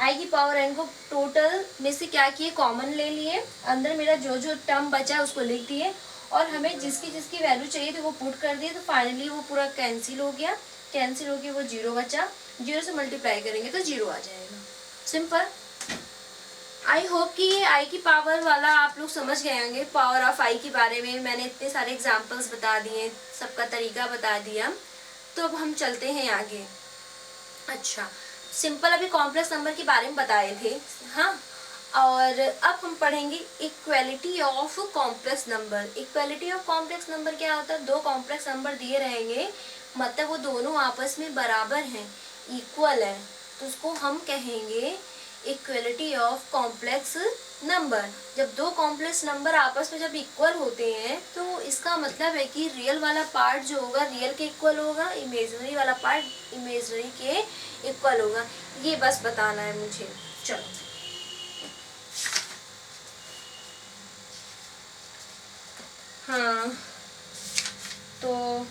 [SPEAKER 1] i की पावर n को टोटल में से क्या किए, कॉमन ले लिए, अंदर मेरा जो जो टर्म बचा है उसको लिख दिए, और हमें जिसकी जिसकी वैल्यू चाहिए थी वो पुट कर दिए, तो फाइनली वो पूरा कैंसिल हो गया, कैंसिल हो गया, वो 0 बचा, 0 से मल्टीप्लाई करेंगे तो 0 आ जाएगा, सिंपल। आई होप कि ये आई की पावर वाला आप लोग समझ गए होंगे, पावर ऑफ आई के बारे में मैंने इतने सारे एग्जांपल्स बता दिए, सबका तरीका बता दिया, तो अब हम चलते हैं आगे। अच्छा, सिंपल अभी कॉम्प्लेक्स नंबर के बारे में बताए थे, हाँ, और अब हम पढ़ेंगे equality of complex number. Equality of complex number क्या होता है, दो कॉम्प्लेक्स नंबर दिए रहेंगे, मतलब वो दोनों आपस में बराबर हैं, इक्वल है, तो उसको हम कहेंगे इक्वलिटी ऑफ कॉम्प्लेक्स नंबर। जब दो कॉम्प्लेक्स नंबर आपस में जब इक्वल होते हैं तो इसका मतलब है कि रियल वाला पार्ट जो होगा रियल के इक्वल होगा, इमेजिनरी वाला पार्ट इमेजिनरी के इक्वल होगा, ये बस बताना है मुझे। चलो, हाँ, तो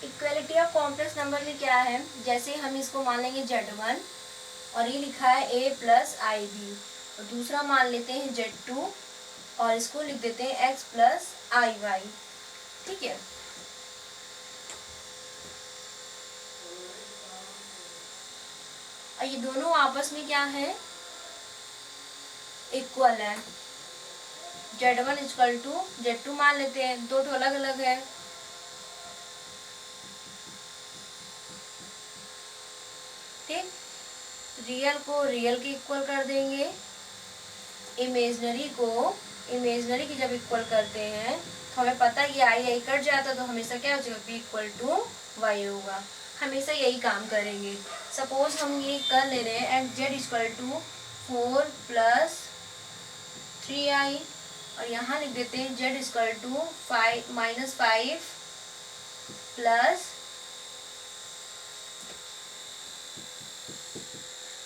[SPEAKER 1] इक्वलिटी ऑफ कॉम्प्लेक्स नंबर में क्या है, जैसे हम इसको मान लेंगे Z1 और ये लिखा है a प्लस आई बी, और दूसरा मान लेते हैं Z2 और इसको लिख देते हैं x प्लस आई वाई। ठीक है, और ये दोनों आपस में क्या है, इक्वल है। Z1 इक्वल टू Z2 मान लेते हैं, दो तो अलग अलग है, ठीक, रियल को रियल के इक्वल कर देंगे, इमेजनरी को इमेजनरी की जब इक्वल करते हैं तो हमें पता है ये आई आई कट जाता तो हमेशा क्या हो जाएगा, बी इक्वल टू वाई होगा, हमेशा यही काम करेंगे। सपोज हम ये कर ले रहे हैं and Z equal to 4 plus 3i, और यहाँ लिख देते हैं Z equal to 5 minus 5 plus,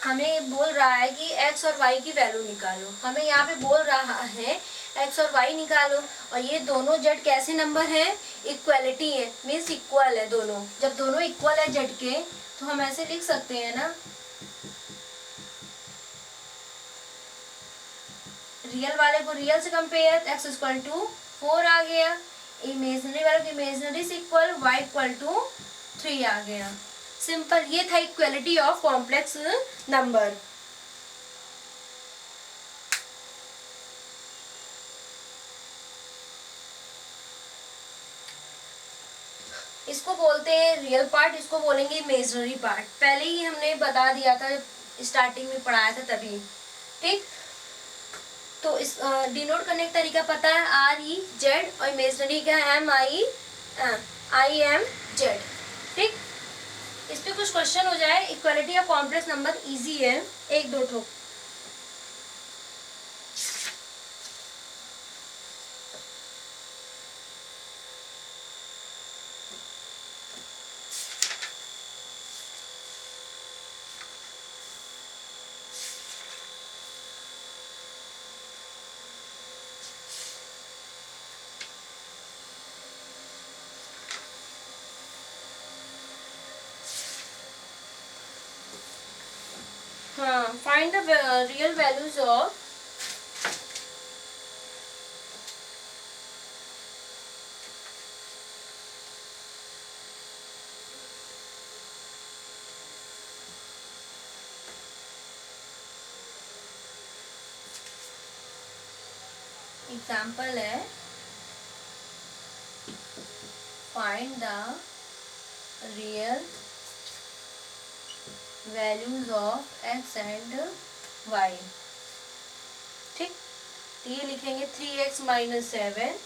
[SPEAKER 1] हमें बोल रहा है कि x और y की वैल्यू निकालो, हमें यहाँ पे बोल रहा है x और y निकालो, और ये दोनों z कैसे नंबर है, इक्वलिटी है, मीन्स इक्वल है दोनों। जब दोनों इक्वल है z के तो हम ऐसे लिख सकते हैं ना, रियल वाले को रियल से कंपेयर, x इक्वल टू 4 आ गया, इमेजनरी वाले को इमेजनरी से इक्वल, y इक्वल टू 3 आ गया, सिंपल। ये था इक्वलिटी ऑफ कॉम्प्लेक्स नंबर। इसको बोलते हैं रियल पार्ट, इसको बोलेंगे इमेजिनरी पार्ट, पहले ही हमने बता दिया था, स्टार्टिंग में पढ़ाया था तभी, ठीक। तो इस डिनोट करने का तरीका पता है, आर ई जेड, और इमेजिनरी का एम आई एम जेड, ठीक। इस पे कुछ क्वेश्चन हो जाए, equality of complex number easy है, एक दो ठो। Find the real values of example है find the real values of x and y। ठीक, तो ये लिखेंगे 3x minus 7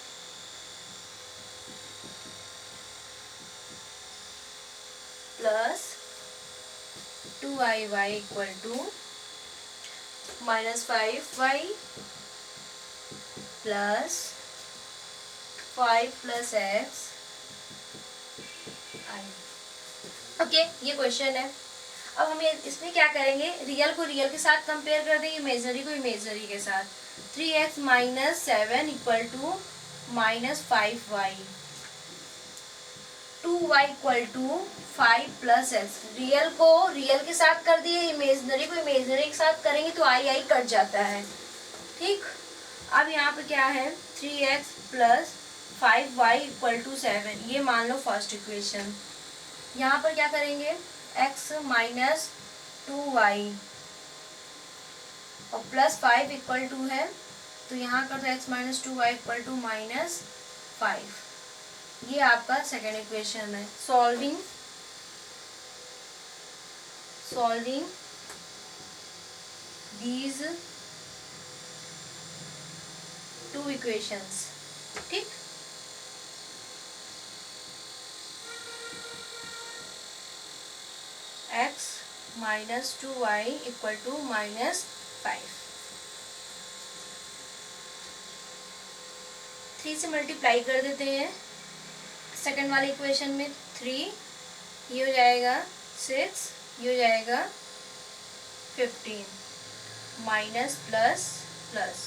[SPEAKER 1] plus 2y equal to minus 5y plus 5 plus x I. Okay, ये क्वेश्चन है। अब हम इसमें क्या करेंगे, रियल को रियल के साथ कंपेयर कर देंगे, इमेजनरी को इमेजनरी के साथ। 3x minus 7 equal to minus 5y, 2y equal to 5 plus x। Real को रियल के साथ कर दिए, इमेजनरी को इमेजनरी के साथ करेंगे तो आई कट जाता है। ठीक, अब यहाँ पे क्या है 3x plus 5y equal to 7, ये मान लो फर्स्ट इक्वेशन। यहाँ पर क्या करेंगे x माइनस 2y और प्लस 5 इक्वल टू है, तो यहाँ कर दो x minus 2y equal to minus 5। ये आपका सेकेंड इक्वेशन है। Solving these two equations. ठीक, x minus 2y equal to minus 5। 3 से मल्टीप्लाई कर देते हैं सेकंड वाले इक्वेशन में। 3 ये हो जाएगा 6, ये हो जाएगा 15, minus plus plus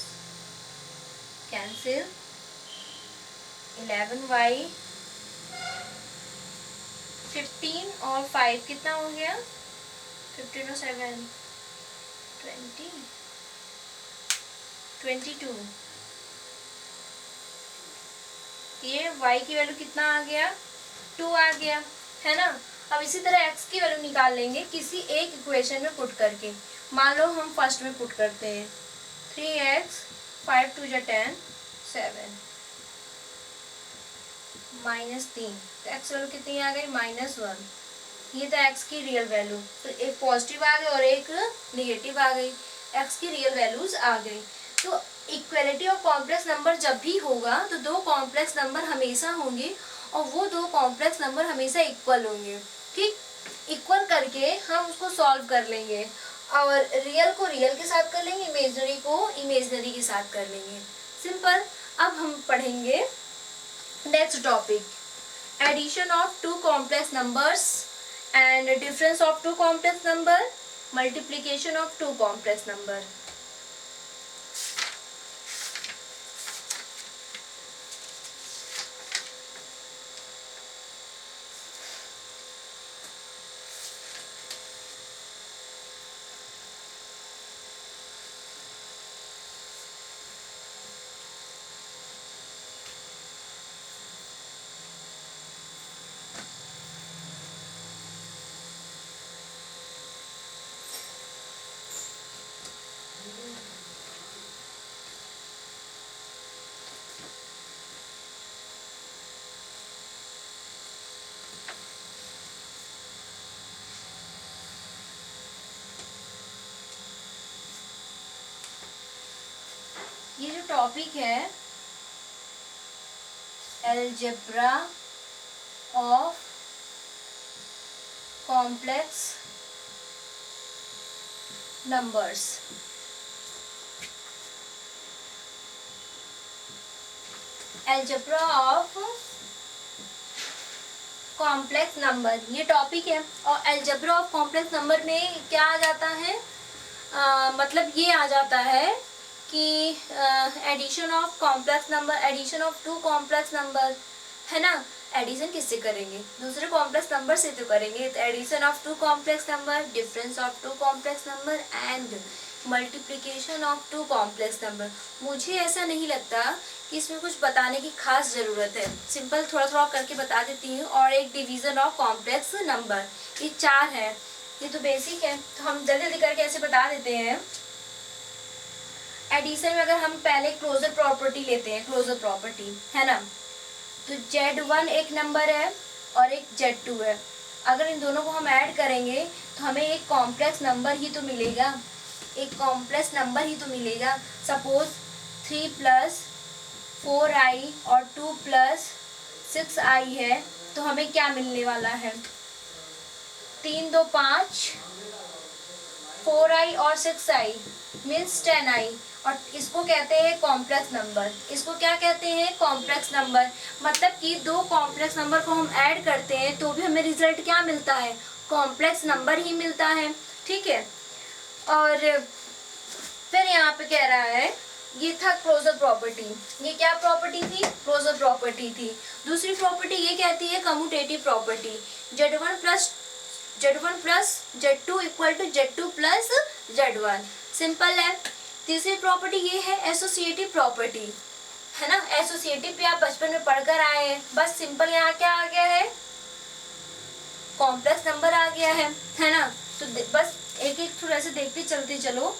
[SPEAKER 1] cancel, 11y 15 और 5 कितना हो गया 15 और 7 22। ये y की वैल्यू कितना आ गया 2 आ गया है ना। अब इसी तरह x की वैल्यू निकाल लेंगे किसी एक इक्वेशन में पुट करके। मान लो हम फर्स्ट में पुट करते हैं 3x 5 2 10 7 माइनस 3, तो x वैल्यू कितनी आ गई -1। ये था x की रियल वैल्यू, तो एक पॉजिटिव आ गई और एक निगेटिव आ गई, x की रियल वैल्यूज आ गई। तो इक्वलिटी ऑफ कॉम्प्लेक्स नंबर जब भी होगा तो दो कॉम्प्लेक्स नंबर हमेशा होंगे और वो दो कॉम्प्लेक्स नंबर हमेशा इक्वल होंगे। ठीक, इक्वल करके हम उसको सॉल्व कर लेंगे और रियल को रियल के साथ कर लेंगे, इमेजनरी को इमेजनरी के साथ कर लेंगे। सिंपल। अब हम पढ़ेंगे next topic, addition of two complex numbers and difference of two complex number, multiplication of two complex number. ये जो टॉपिक है algebra of complex numbers, algebra of complex number ये टॉपिक है। और अलजेब्रा ऑफ कॉम्प्लेक्स नंबर में क्या आ जाता है, मतलब ये आ जाता है कि addition of complex number, addition of two complex number है ना। एडिशन किससे करेंगे, दूसरे कॉम्प्लेक्स नंबर से तो करेंगे। तो addition of two complex number, difference of two complex number and multiplication of two complex number. मुझे ऐसा नहीं लगता कि इसमें कुछ बताने की खास ज़रूरत है, सिंपल थोड़ा थोड़ा करके बता देती हूँ। और एक डिवीज़न ऑफ कॉम्प्लेक्स नंबर, ये 4 है, ये तो बेसिक है, तो हम जल्दी जल्दी करके ऐसे बता देते हैं। एडिशन में अगर हम पहले क्लोजर प्रॉपर्टी लेते हैं, क्लोजर प्रॉपर्टी है ना, तो Z1 एक नंबर है और एक Z2 है। अगर इन दोनों को हम ऐड करेंगे तो हमें एक कॉम्प्लेक्स नंबर ही तो मिलेगा, एक कॉम्प्लेक्स नंबर ही तो मिलेगा। सपोज 3 + 4i और 2 + 6i है, तो हमें क्या मिलने वाला है, 3 2 5, 4i और 6i मीन्स 10i। और इसको कहते हैं कॉम्प्लेक्स नंबर, इसको क्या कहते हैं, कॉम्प्लेक्स नंबर। मतलब कि दो कॉम्प्लेक्स नंबर को हम ऐड करते हैं तो भी हमें रिजल्ट क्या मिलता है, कॉम्प्लेक्स नंबर ही मिलता है, ठीक है। और फिर यहाँ पे कह रहा है, ये था क्लोजर प्रॉपर्टी, ये क्या प्रॉपर्टी थी, क्लोजर प्रॉपर्टी थी। दूसरी प्रॉपर्टी ये कहती है commutative property, Z1 + Z2 = Z2 + Z1, simple है। तीसरी प्रॉपर्टी ये है एसोसिएटिव प्रॉपर्टी, है ना, एसोसिएटिव भी आप बचपन में पढ़कर आए हैं। बस सिंपल यहाँ क्या आ गया है, कॉम्प्लेक्स नंबर आ गया है ना। तो बस एक एक थोड़ा से देखते चलते चलो।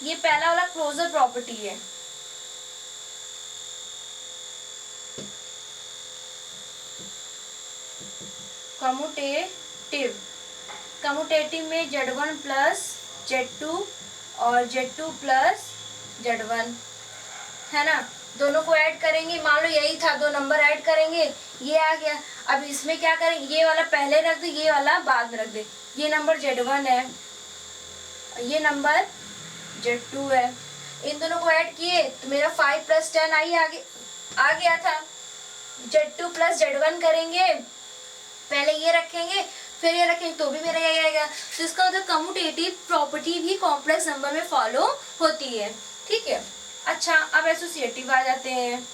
[SPEAKER 1] ये पहला वाला क्लोजर प्रॉपर्टी है, कम्यूटेटिव। कम्यूटेटिव में Z1 + Z2 और Z2 + Z1, है ना। दोनों को ऐड करेंगे, मान लो यही था, दो नंबर ऐड करेंगे, ये आ गया। अब इसमें क्या करेंगे, ये वाला पहले रख दे, ये वाला बाद में रख दे। ये नंबर Z1 है, ये नंबर Z2 है। इन दोनों को ऐड किए तो मेरा 5 + 10i आ गया था। Z2 + Z1 करेंगे, पहले ये रखेंगे फिर ये रखेंगे तो भी मेरा यही आएगा। तो इसका मतलब कम्यूटेटिव प्रॉपर्टी भी कॉम्प्लेक्स नंबर में फॉलो होती है, ठीक है। अच्छा, अब एसोसिएटिव आ जाते हैं।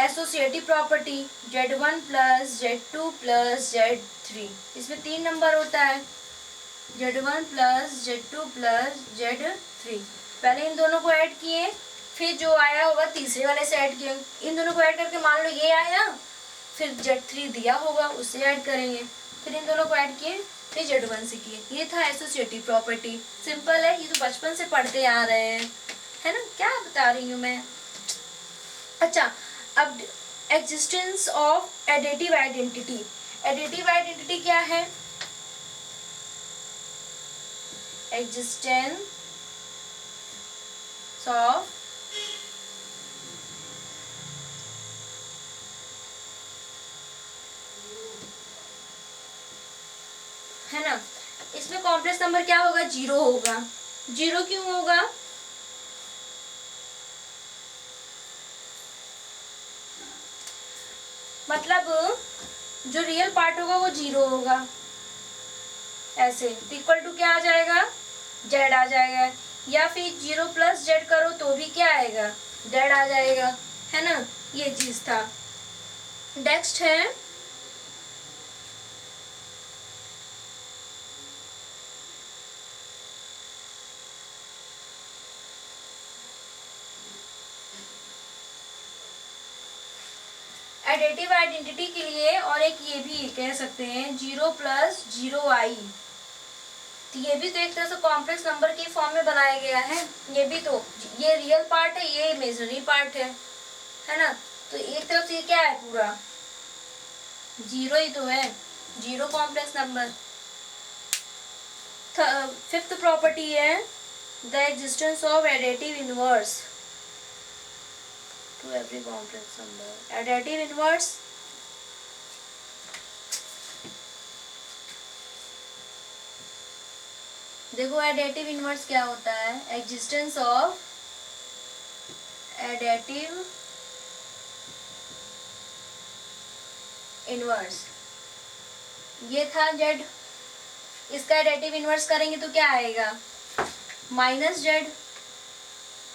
[SPEAKER 1] Associative property Z1 + Z2 + Z3, इसमें 3 नंबर होता है, Z1 + Z2 + Z3। पहले इन दोनों को ऐड किए, फिर जो आया होगा तीसरे वाले से ऐड किए। इन दोनों को ऐड करके मान लो ये आया, फिर Z3 दिया होगा उससे ऐड करेंगे, फिर इन दोनों को ऐड किए, फिर Z1 से किए। ये था एसोसिएटिव प्रॉपर्टी, सिंपल है, ये तो बचपन से पढ़ते आ रहे हैं, है ना। क्या बता रही हूँ मैं। अच्छा, अब existence of additive identity. Additive identity क्या है, एग्जिस्टेंस ऑफ है ना। इसमें कॉम्प्लेक्स नंबर क्या होगा, 0 होगा। 0 क्यों होगा, मतलब जो रियल पार्ट होगा वो 0 होगा, ऐसे। इक्वल टू क्या आ जाएगा, Z आ जाएगा। या फिर 0 + Z करो तो भी क्या आएगा, Z आ जाएगा, है ना। ये चीज था। नेक्स्ट है एडिटिव आइडेंटिटी के लिए, और एक ये भी कह सकते हैं 0 + 0i। तो ये भी तो एक तरह से कॉम्प्लेक्स नंबर के फॉर्म में बनाया गया है। ये भी तो, ये रियल पार्ट है, ये इमेजिनरी पार्ट है ना। तो एक तरफ से ये क्या है, पूरा 0 ही तो है, 0 कॉम्प्लेक्स नंबर। फिफ्थ प्रॉपर्टी है the existence of additive inverse to every complex number. Additive inverse, देखो एडिटिव इनवर्स क्या होता है, एग्जिस्टेंस ऑफ एडिटिव इनवर्स। ये था Z, इसका एडिटिव इनवर्स करेंगे तो क्या आएगा, -Z।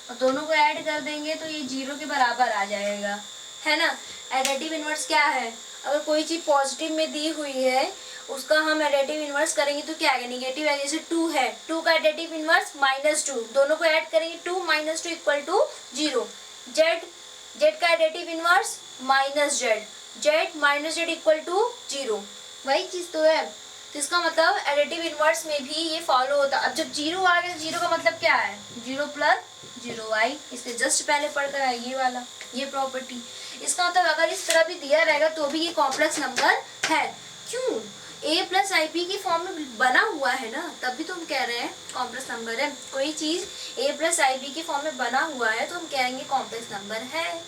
[SPEAKER 1] और दोनों को ऐड कर देंगे तो ये 0 के बराबर आ जाएगा, है ना। एडिटिव इनवर्स क्या है, अगर कोई चीज पॉजिटिव में दी हुई है उसका हम एडिटिव इनवर्स करेंगे तो क्या आएगा, निगेटिव है। जैसे 2 है, 2 का एडिटिव इनवर्स -2, दोनों को ऐड करेंगे 2 - 2 इक्वल टू 0। जेड का additive inverse -z, Z -z equal to 0, वही चीज तो है। तो इसका मतलब एडिटिव इनवर्स में भी ये फॉलो होता है। अब जब 0 आ गया, 0 का मतलब क्या है, 0 + 0 आई, इससे जस्ट पहले पढ़कर आए ये वाला, ये प्रॉपर्टी। इसका मतलब अगर इस तरह भी दिया रहेगा तो भी ये कॉम्प्लेक्स नंबर है। क्यों, a + ib की फॉर्म में बना हुआ है ना, तब भी तो हम कह रहे हैं कॉम्प्लेक्स नंबर है। कोई चीज a + ib की फॉर्म में बना हुआ है तो हम कहेंगे कॉम्प्लेक्स नंबर है,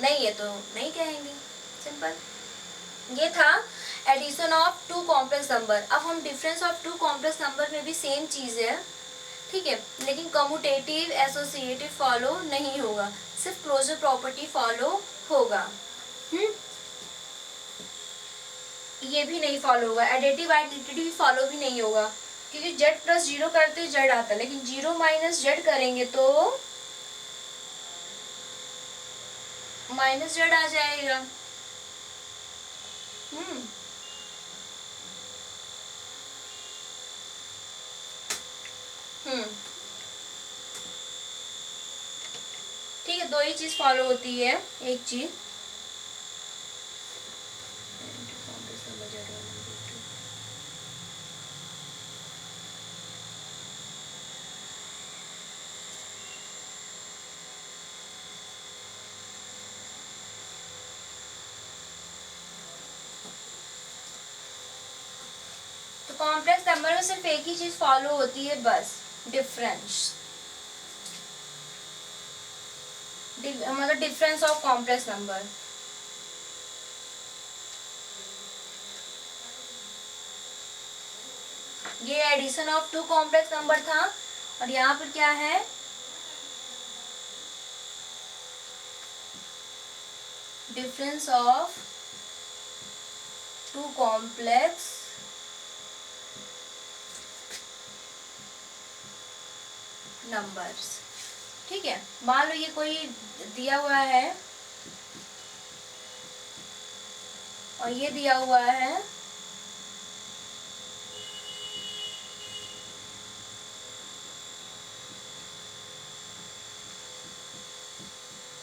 [SPEAKER 1] नहीं है तो नहीं कहेंगे, सिंपल। ये था addition of two complex number. अब हम difference of two complex number में भी सेम चीज है, ठीक है, लेकिन कम्यूटेटिव एसोसिएटिव फॉलो नहीं होगा, सिर्फ क्लोजर प्रॉपर्टी फॉलो होगा। ये भी नहीं फॉलो होगा, एडिटिव आइडेंटिटी फॉलो भी नहीं होगा, क्योंकि z + 0 करते z आता है, लेकिन 0 - z करेंगे तो -z आ जाएगा। ठीक है, दो ही चीज फॉलो होती है, एक चीज तो कॉम्प्लेक्स नंबर में सिर्फ एक ही चीज फॉलो होती है बस, डिफरेंस, मतलब डिफरेंस ऑफ कॉम्प्लेक्स नंबर। ये addition of two complex number था, और यहाँ पर क्या है, difference of two complex numbers. ठीक है, मान लो ये कोई दिया हुआ है और ये दिया हुआ है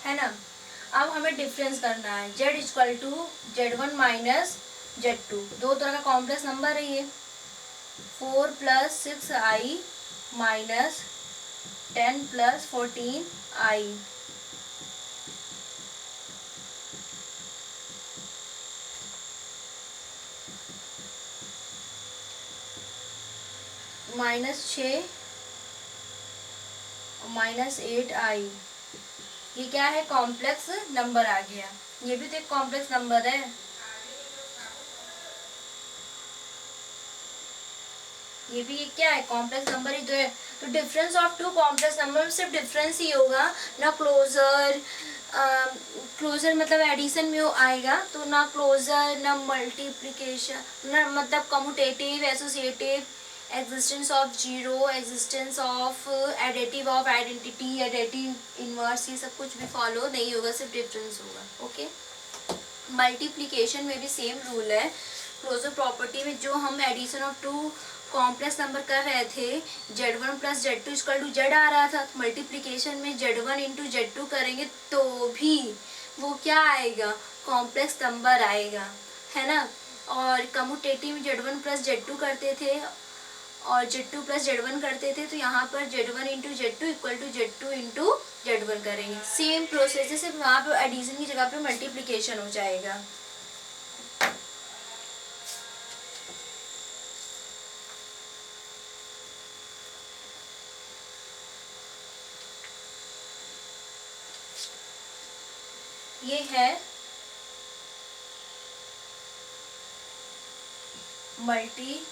[SPEAKER 1] ना। अब हमें डिफरेंस करना है, z = z1 - z2, दो तरह का कॉम्प्लेक्स नंबर है ये। 4 + 6i - 10 + 14i, -6 -8i, ये क्या है, कॉम्प्लेक्स नंबर आ गया। ये भी तो एक कॉम्प्लेक्स नंबर है, ये भी क्या है, कॉम्प्लेक्स नंबर ही तो है। तो difference of two complex number में सिर्फ डिफरेंस ही होगा, ना क्लोजर, क्लोजर मतलब एडिशन में आएगा, तो ना क्लोजर ना मल्टीप्लिकेशन, ना मतलब commutative associative, existence of zero, existence of additive of identity, additive inverse, ये सब कुछ भी फॉलो नहीं होगा, सिर्फ डिफरेंस होगा। ओके, मल्टीप्लिकेशन में भी सेम रूल है, क्लोजर प्रॉपर्टी में जो हम addition of two complex number कर रहे थे, z1 + z2 = z आ रहा था, मल्टीप्लिकेशन में z1 × z2 करेंगे तो भी वो क्या आएगा, कॉम्प्लेक्स नंबर आएगा, है ना। और कम्यूटेटिव में z1 + z2 करते थे और z2 + z1 करते थे, तो यहाँ पर z1 × z2 = z2 × z1 करेंगे, सेम प्रोसेस, जैसे वहाँ पे एडिशन की जगह पे मल्टीप्लिकेशन हो जाएगा। ये है multiplication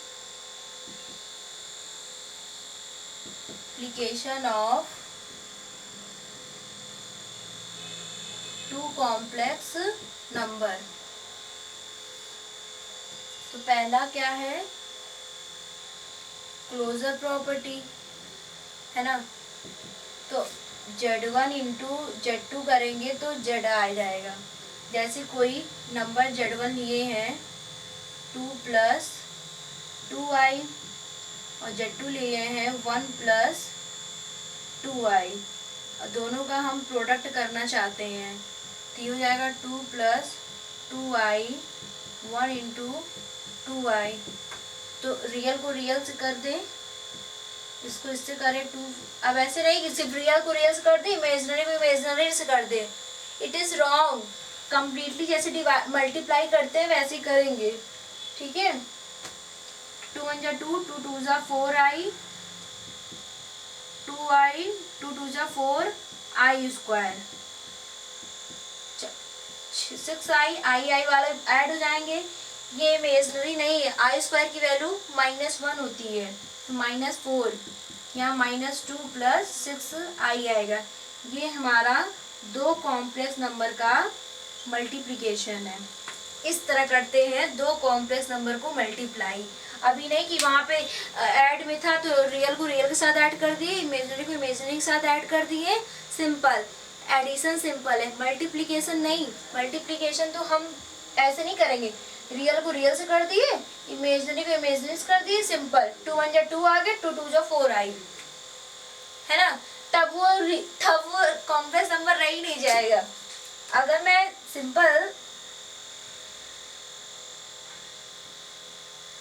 [SPEAKER 1] of two complex number. तो पहला क्या है, क्लोजर प्रॉपर्टी, है ना। तो Z1 इंटू Z2 करेंगे तो Z आ जाएगा। जैसे कोई नंबर Z1 लिए हैं 2 प्लस 2i और Z2 लिए हैं 1 प्लस 2i और दोनों का हम प्रोडक्ट करना चाहते हैं तो ये हो जाएगा 2 प्लस 2i 1 इंटू 2i। तो रियल को रियल से कर दें, इसको इससे करें 2। अब ऐसे नहीं कि सिर्फ रियल को रियल से कर दे, इमेजिनरी को इमेजिनरी से कर दे, इट इज रॉन्ग। कंप्लीटली जैसे मल्टीप्लाई करते हैं वैसे ही करेंगे, ठीक है। 2 1 जा 2, 2 2 जा 4i, 2i, 2 2 जा 4i स्क्वायर, 6i, आई वाले ऐड हो जाएंगे। ये इमेजिनरी नहीं है, आई स्क्वायर की वैल्यू -1 होती है, -4, यहाँ -2 प्लस 6i आएगा। ये हमारा दो कॉम्प्लेक्स नंबर का मल्टीप्लिकेशन है। इस तरह करते हैं दो कॉम्प्लेक्स नंबर को मल्टीप्लाई। अभी नहीं कि वहाँ पे ऐड में था तो रियल को रियल के साथ ऐड कर दिए, इमेजिनरी को इमेजिनरी के साथ ऐड कर दिए। सिंपल एडिशन सिंपल है, मल्टीप्लिकेशन नहीं। मल्टीप्लिकेशन तो हम ऐसे नहीं करेंगे, रियल को रियल से कर दिए, इमेजिनरी को इमेजिनरी से कर दिए, सिंपल 2 1 जा 2 आ गए, 2 2 जा 4i, है ना। तब वो कॉम्प्लेक्स नंबर रह ही नहीं जाएगा। अगर मैं सिंपल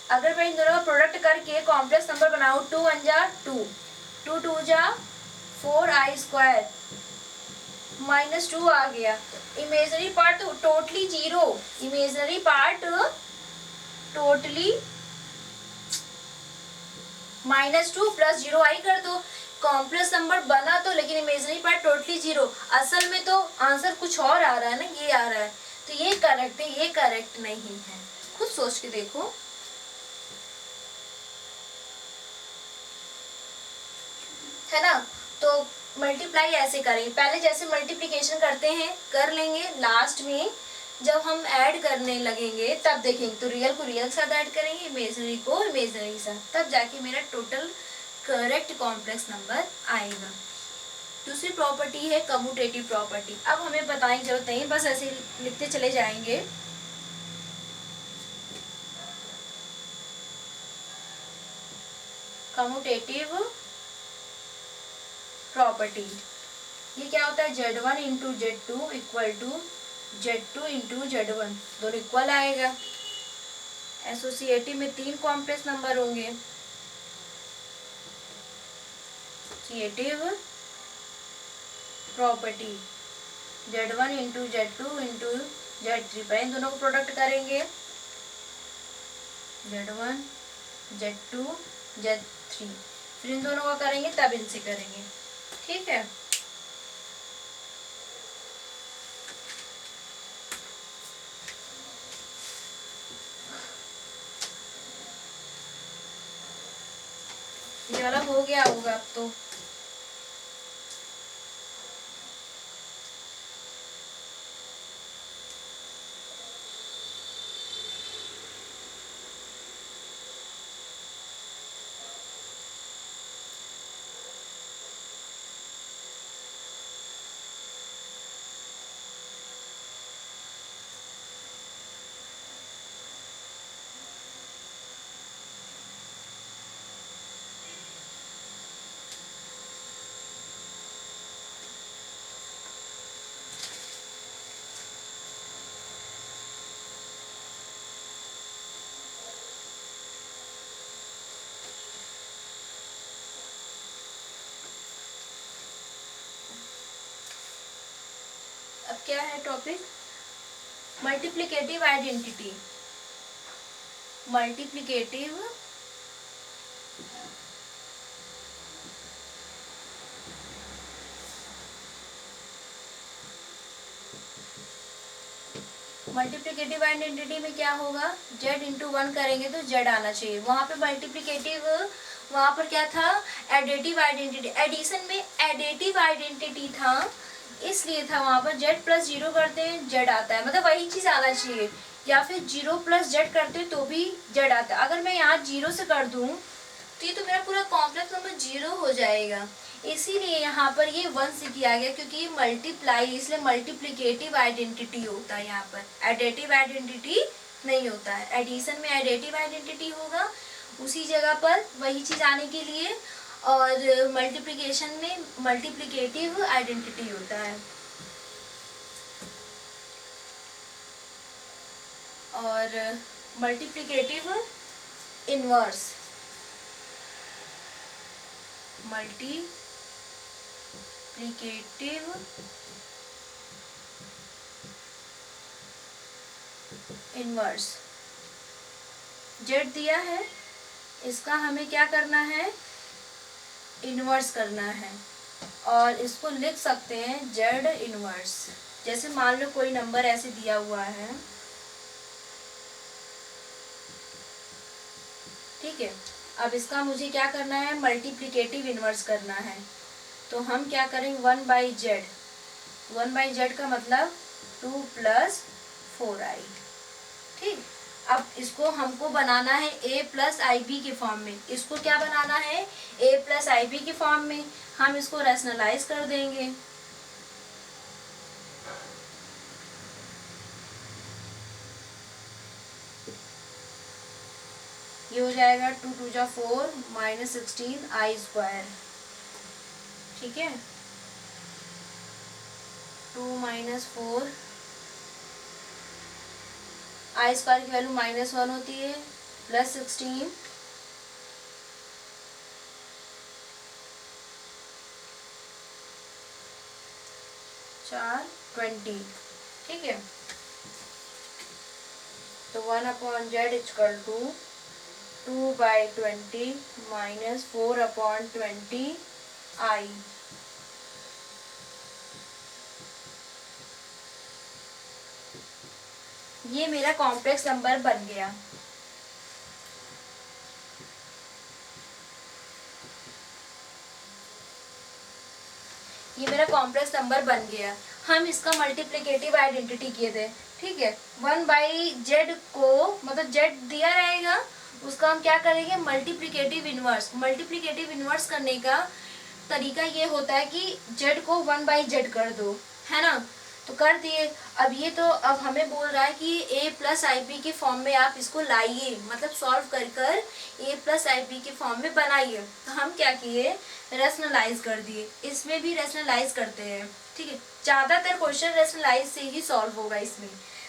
[SPEAKER 1] अगर मैं इन दोनों का प्रोडक्ट करके कॉम्प्लेक्स नंबर बनाऊं 2 1 जा 2, 2 2 जा 4i स्क्वायर, -2 आ गया। इमेजिनरी पार्ट तो totally 0, imaginary part totally -2 plus 0i कर दो। कॉम्प्लेक्स नंबर बना तो, लेकिन इमेजिनरी पार्ट टोटली 0। असल में तो आंसर कुछ और आ रहा है ना, ये आ रहा है, तो ये करेक्ट है, ये करेक्ट नहीं है। खुद सोच के देखो, है ना। तो मल्टीप्लाई ऐसे करेंगे, पहले जैसे मल्टीप्लिकेशन करते हैं कर लेंगे, लास्ट में जब हम ऐड करने लगेंगे तब देखेंगे तो रियल को रियल के साथ ऐड करेंगे, इमेजिनरी को इमेजिनरी के साथ, तब जाके मेरा टोटल करेक्ट कॉम्प्लेक्स नंबर आएगा। दूसरी प्रॉपर्टी है कम्यूटेटिव प्रॉपर्टी। अब हमें बताने की जरूरत नहीं, बस ऐसे लिखते चले जाएंगे। कम्यूटेटिव प्रॉपर्टी, ये क्या होता है, Z1 into Z2 equal to Z2 into Z1, दोनों इक्वल आएगा। एसोसिएटिव में 3 कॉम्प्लेक्स नंबर होंगे। Associative property Z1 into Z2 into Z3, पर इन दोनों को प्रोडक्ट करेंगे, Z1 Z2 Z3, फिर इन दोनों का करेंगे तब इनसे करेंगे, ठीक है। ये वाला हो गया होगा अब तो। अब क्या है topic, multiplicative identity. Multiplicative multiplicative identity में क्या होगा, Z इंटू 1 करेंगे तो Z आना चाहिए। वहां पे मल्टीप्लिकेटिव, वहां पर क्या था, एडिटिव आइडेंटिटी। एडिशन में एडिटिव आइडेंटिटी था, इसलिए था वहां पर Z प्लस 0 करते हैं Z आता है, मतलब वही चीज आना चाहिए। या फिर 0 प्लस Z करते हैं तो भी Z आता है। अगर मैं यहाँ 0 से कर दूं तो ये तो मेरा पूरा कॉम्प्लेक्स नंबर 0 हो जाएगा। इसीलिए यहाँ पर ये 1 से किया गया, क्योंकि ये मल्टीप्लाई, इसलिए मल्टीप्लिकेटिव आइडेंटिटी होता है। यहाँ पर एडिटिव आइडेंटिटी नहीं होता है। एडिशन में एडिटिव आइडेंटिटी होगा उसी जगह पर वही चीज आने के लिए, और मल्टीप्लिकेशन में मल्टीप्लिकेटिव आइडेंटिटी होता है। और multiplicative inverse, multiplicative inverse Z दिया है, इसका हमें क्या करना है, इनवर्स करना है, और इसको लिख सकते हैं जेड इनवर्स। जैसे मान लो कोई नंबर ऐसे दिया हुआ है, ठीक है, अब इसका मुझे क्या करना है, मल्टीप्लिकेटिव इनवर्स करना है। तो हम क्या करेंगे, 1/z, 1/z का मतलब 2 + 4i। ठीक, अब इसको हमको बनाना है a + ib के फॉर्म में। इसको क्या बनाना है, a + ib के फॉर्म में। हम इसको रैशनलाइज कर देंगे। ये हो जाएगा 2 × 2 = 4 - 16i²। ठीक है, 2 - 4, i² की वैल्यू -1 होती है, +16 4 20। ठीक है, तो 1/z = 2/20 - 4/20i। ये मेरा कॉम्प्लेक्स नंबर बन गया। ये मेरा कॉम्प्लेक्स नंबर बन गया। हम इसका मल्टीप्लिकेटिव आइडेंटिटी किए थे। ठीक है, 1/z को मतलब z दिया रहेगा, उसका हम क्या करेंगे, मल्टीप्लिकेटिव इनवर्स। मल्टीप्लिकेटिव इनवर्स करने का तरीका ये होता है कि z को 1/z कर दो, है ना, तो कर दिए। अब ये तो अब हमें बोल रहा है कि a + ib के फॉर्म में आप इसको लाइए, मतलब सॉल्व कर कर a + ib के फॉर्म में बनाइए। तो हम क्या किए, रैशनलाइज कर दिए। इसमें भी रैशनलाइज करते हैं। ठीक है, ज़्यादातर क्वेश्चन रैशनलाइज से ही सॉल्व होगा इसमें।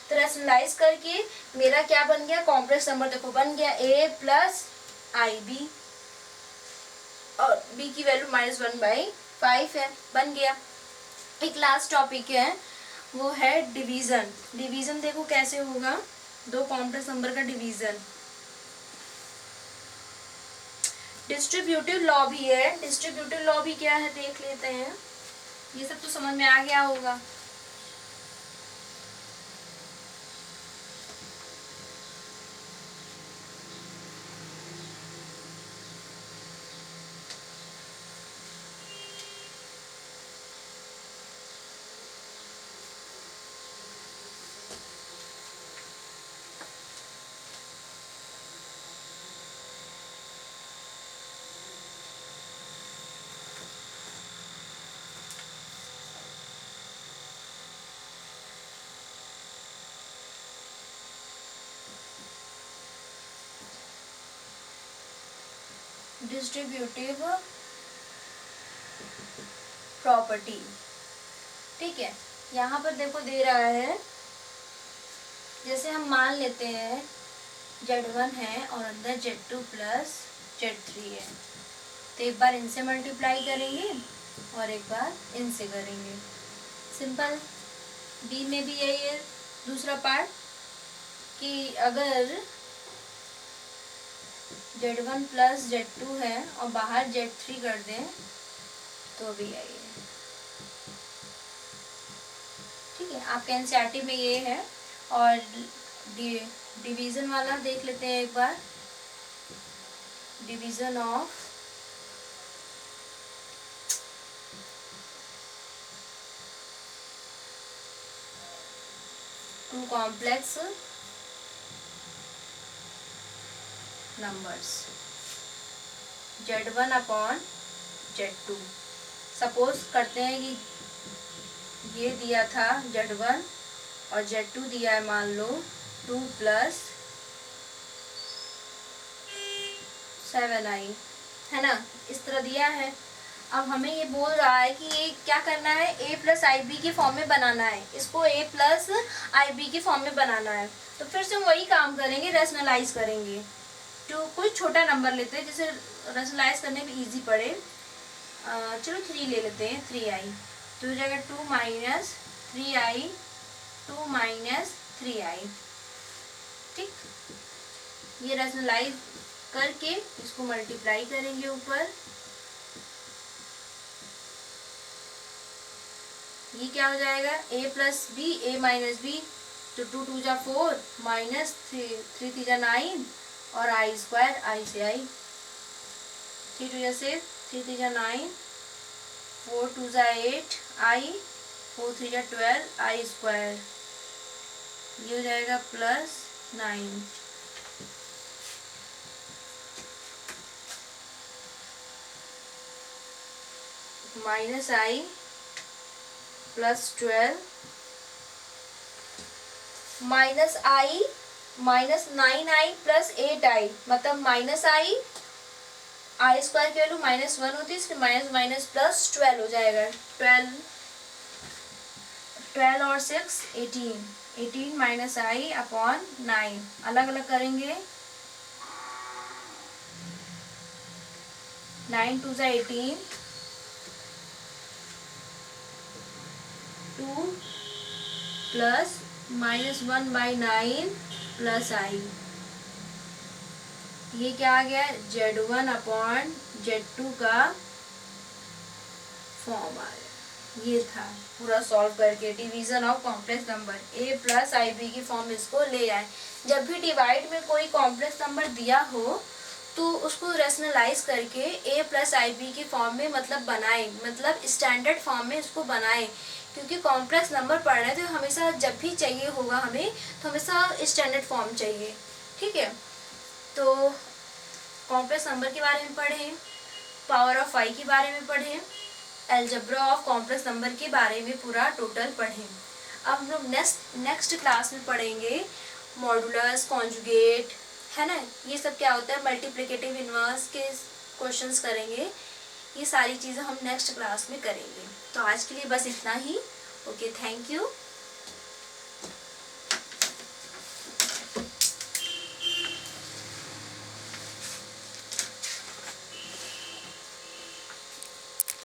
[SPEAKER 1] तो रैशनलाइज करके मेरा क्या बन गया, कॉम्प्लेक्स नंबर देखो बन गया a + ib, और b की वैल्यू -1/5 है, बन गया। एक लास्ट टॉपिक है, वो है डिवीजन। डिवीजन देखो कैसे होगा, दो कॉम्प्लेक्स नंबर का डिवीजन। डिस्ट्रीब्यूटिव लॉ भी है। डिस्ट्रीब्यूटिव लॉ भी क्या है देख लेते हैं। ये सब तो समझ में आ गया होगा। डिस्ट्रीब्यूटिव प्रॉपर्टी, ठीक है, यहाँ पर देखो दे रहा है, जैसे हम मान लेते हैं Z1 है और अंदर Z2 + Z3 है, तो एक बार इनसे मल्टीप्लाई करेंगे और एक बार इनसे करेंगे। सिंपल। बी में भी यही है दूसरा पार्ट, कि अगर Z1 + Z2 है और बाहर Z3 कर दें तो भी यही है। ठीक है, आपके एनसीईआरटी में ये है। और डिवीजन वाला देख लेते हैं एक बार। Division of two complex numbers, Z1/Z2। Suppose करते हैं कि ये दिया था Z1 और Z2 दिया है मान लो 2 + 7i, है ना, इस तरह दिया है। अब हमें ये बोल रहा है कि ये क्या करना है, a + ib के फॉर्म में बनाना है, इसको a + ib के फॉर्म में बनाना है। तो फिर से हम वही काम करेंगे, रैशनलाइज करेंगे। तो कोई छोटा नंबर लेते हैं जिसे रैशनलाइज करने में इजी पड़े। चलो 3 ले लेते हैं, 3i। तो हो जाएगा 2 - 3i, 2 - 3i। ठीक, ये रैशनलाइज करके इसको मल्टीप्लाई करेंगे ऊपर। ये क्या हो जाएगा, a + b, a - b, तो 2 × 2 = 4 -3 3 × 3 = 9 और i², i से i, 3 × 2 = 6, 3 × 3 = 9, 4 × 2 = 8 i, 4 × 3 = 12 i²। ये हो जाएगा +9। -i + 12 -i -9i + 8i, मतलब -i, i² की वैल्यू -1 होती है, इसलिए माइनस प्लस 12 हो जाएगा। 12 और 6 18, 18 - i/9, अलग अलग करेंगे। 9 × 2 = 18, 2 + -1/9 + i। ये क्या आ गया, Z1/Z2 का फॉर्म आ गया। ये था पूरा सॉल्व करके division of complex number, a + ib की फॉर्म इसको ले आए। जब भी डिवाइड में कोई कॉम्प्लेक्स नंबर दिया हो तो उसको रैशनलाइज करके a + ib की फॉर्म में मतलब बनाए, मतलब स्टैंडर्ड फॉर्म में इसको बनाए। क्योंकि कॉम्प्लेक्स नंबर पढ़ रहे हैं तो हमेशा जब भी चाहिए होगा हमें, तो हमेशा स्टैंडर्ड फॉर्म चाहिए। ठीक है, तो कॉम्प्लेक्स नंबर के बारे में पढ़ें, पावर ऑफ 5 के बारे में पढ़ें, अलजेब्रा ऑफ कॉम्प्लेक्स नंबर के बारे में पूरा टोटल पढ़ें। अब हम लोग नेक्स्ट क्लास में पढ़ेंगे मॉडुलस, कॉन्जुगेट, है ना, ये सब क्या होता है, मल्टीप्लिकेटिव इनवर्स के क्वेश्चंस करेंगे। ये सारी चीज़ें हम नेक्स्ट क्लास में करेंगे। तो आज के लिए बस इतना ही। Okay, thank you.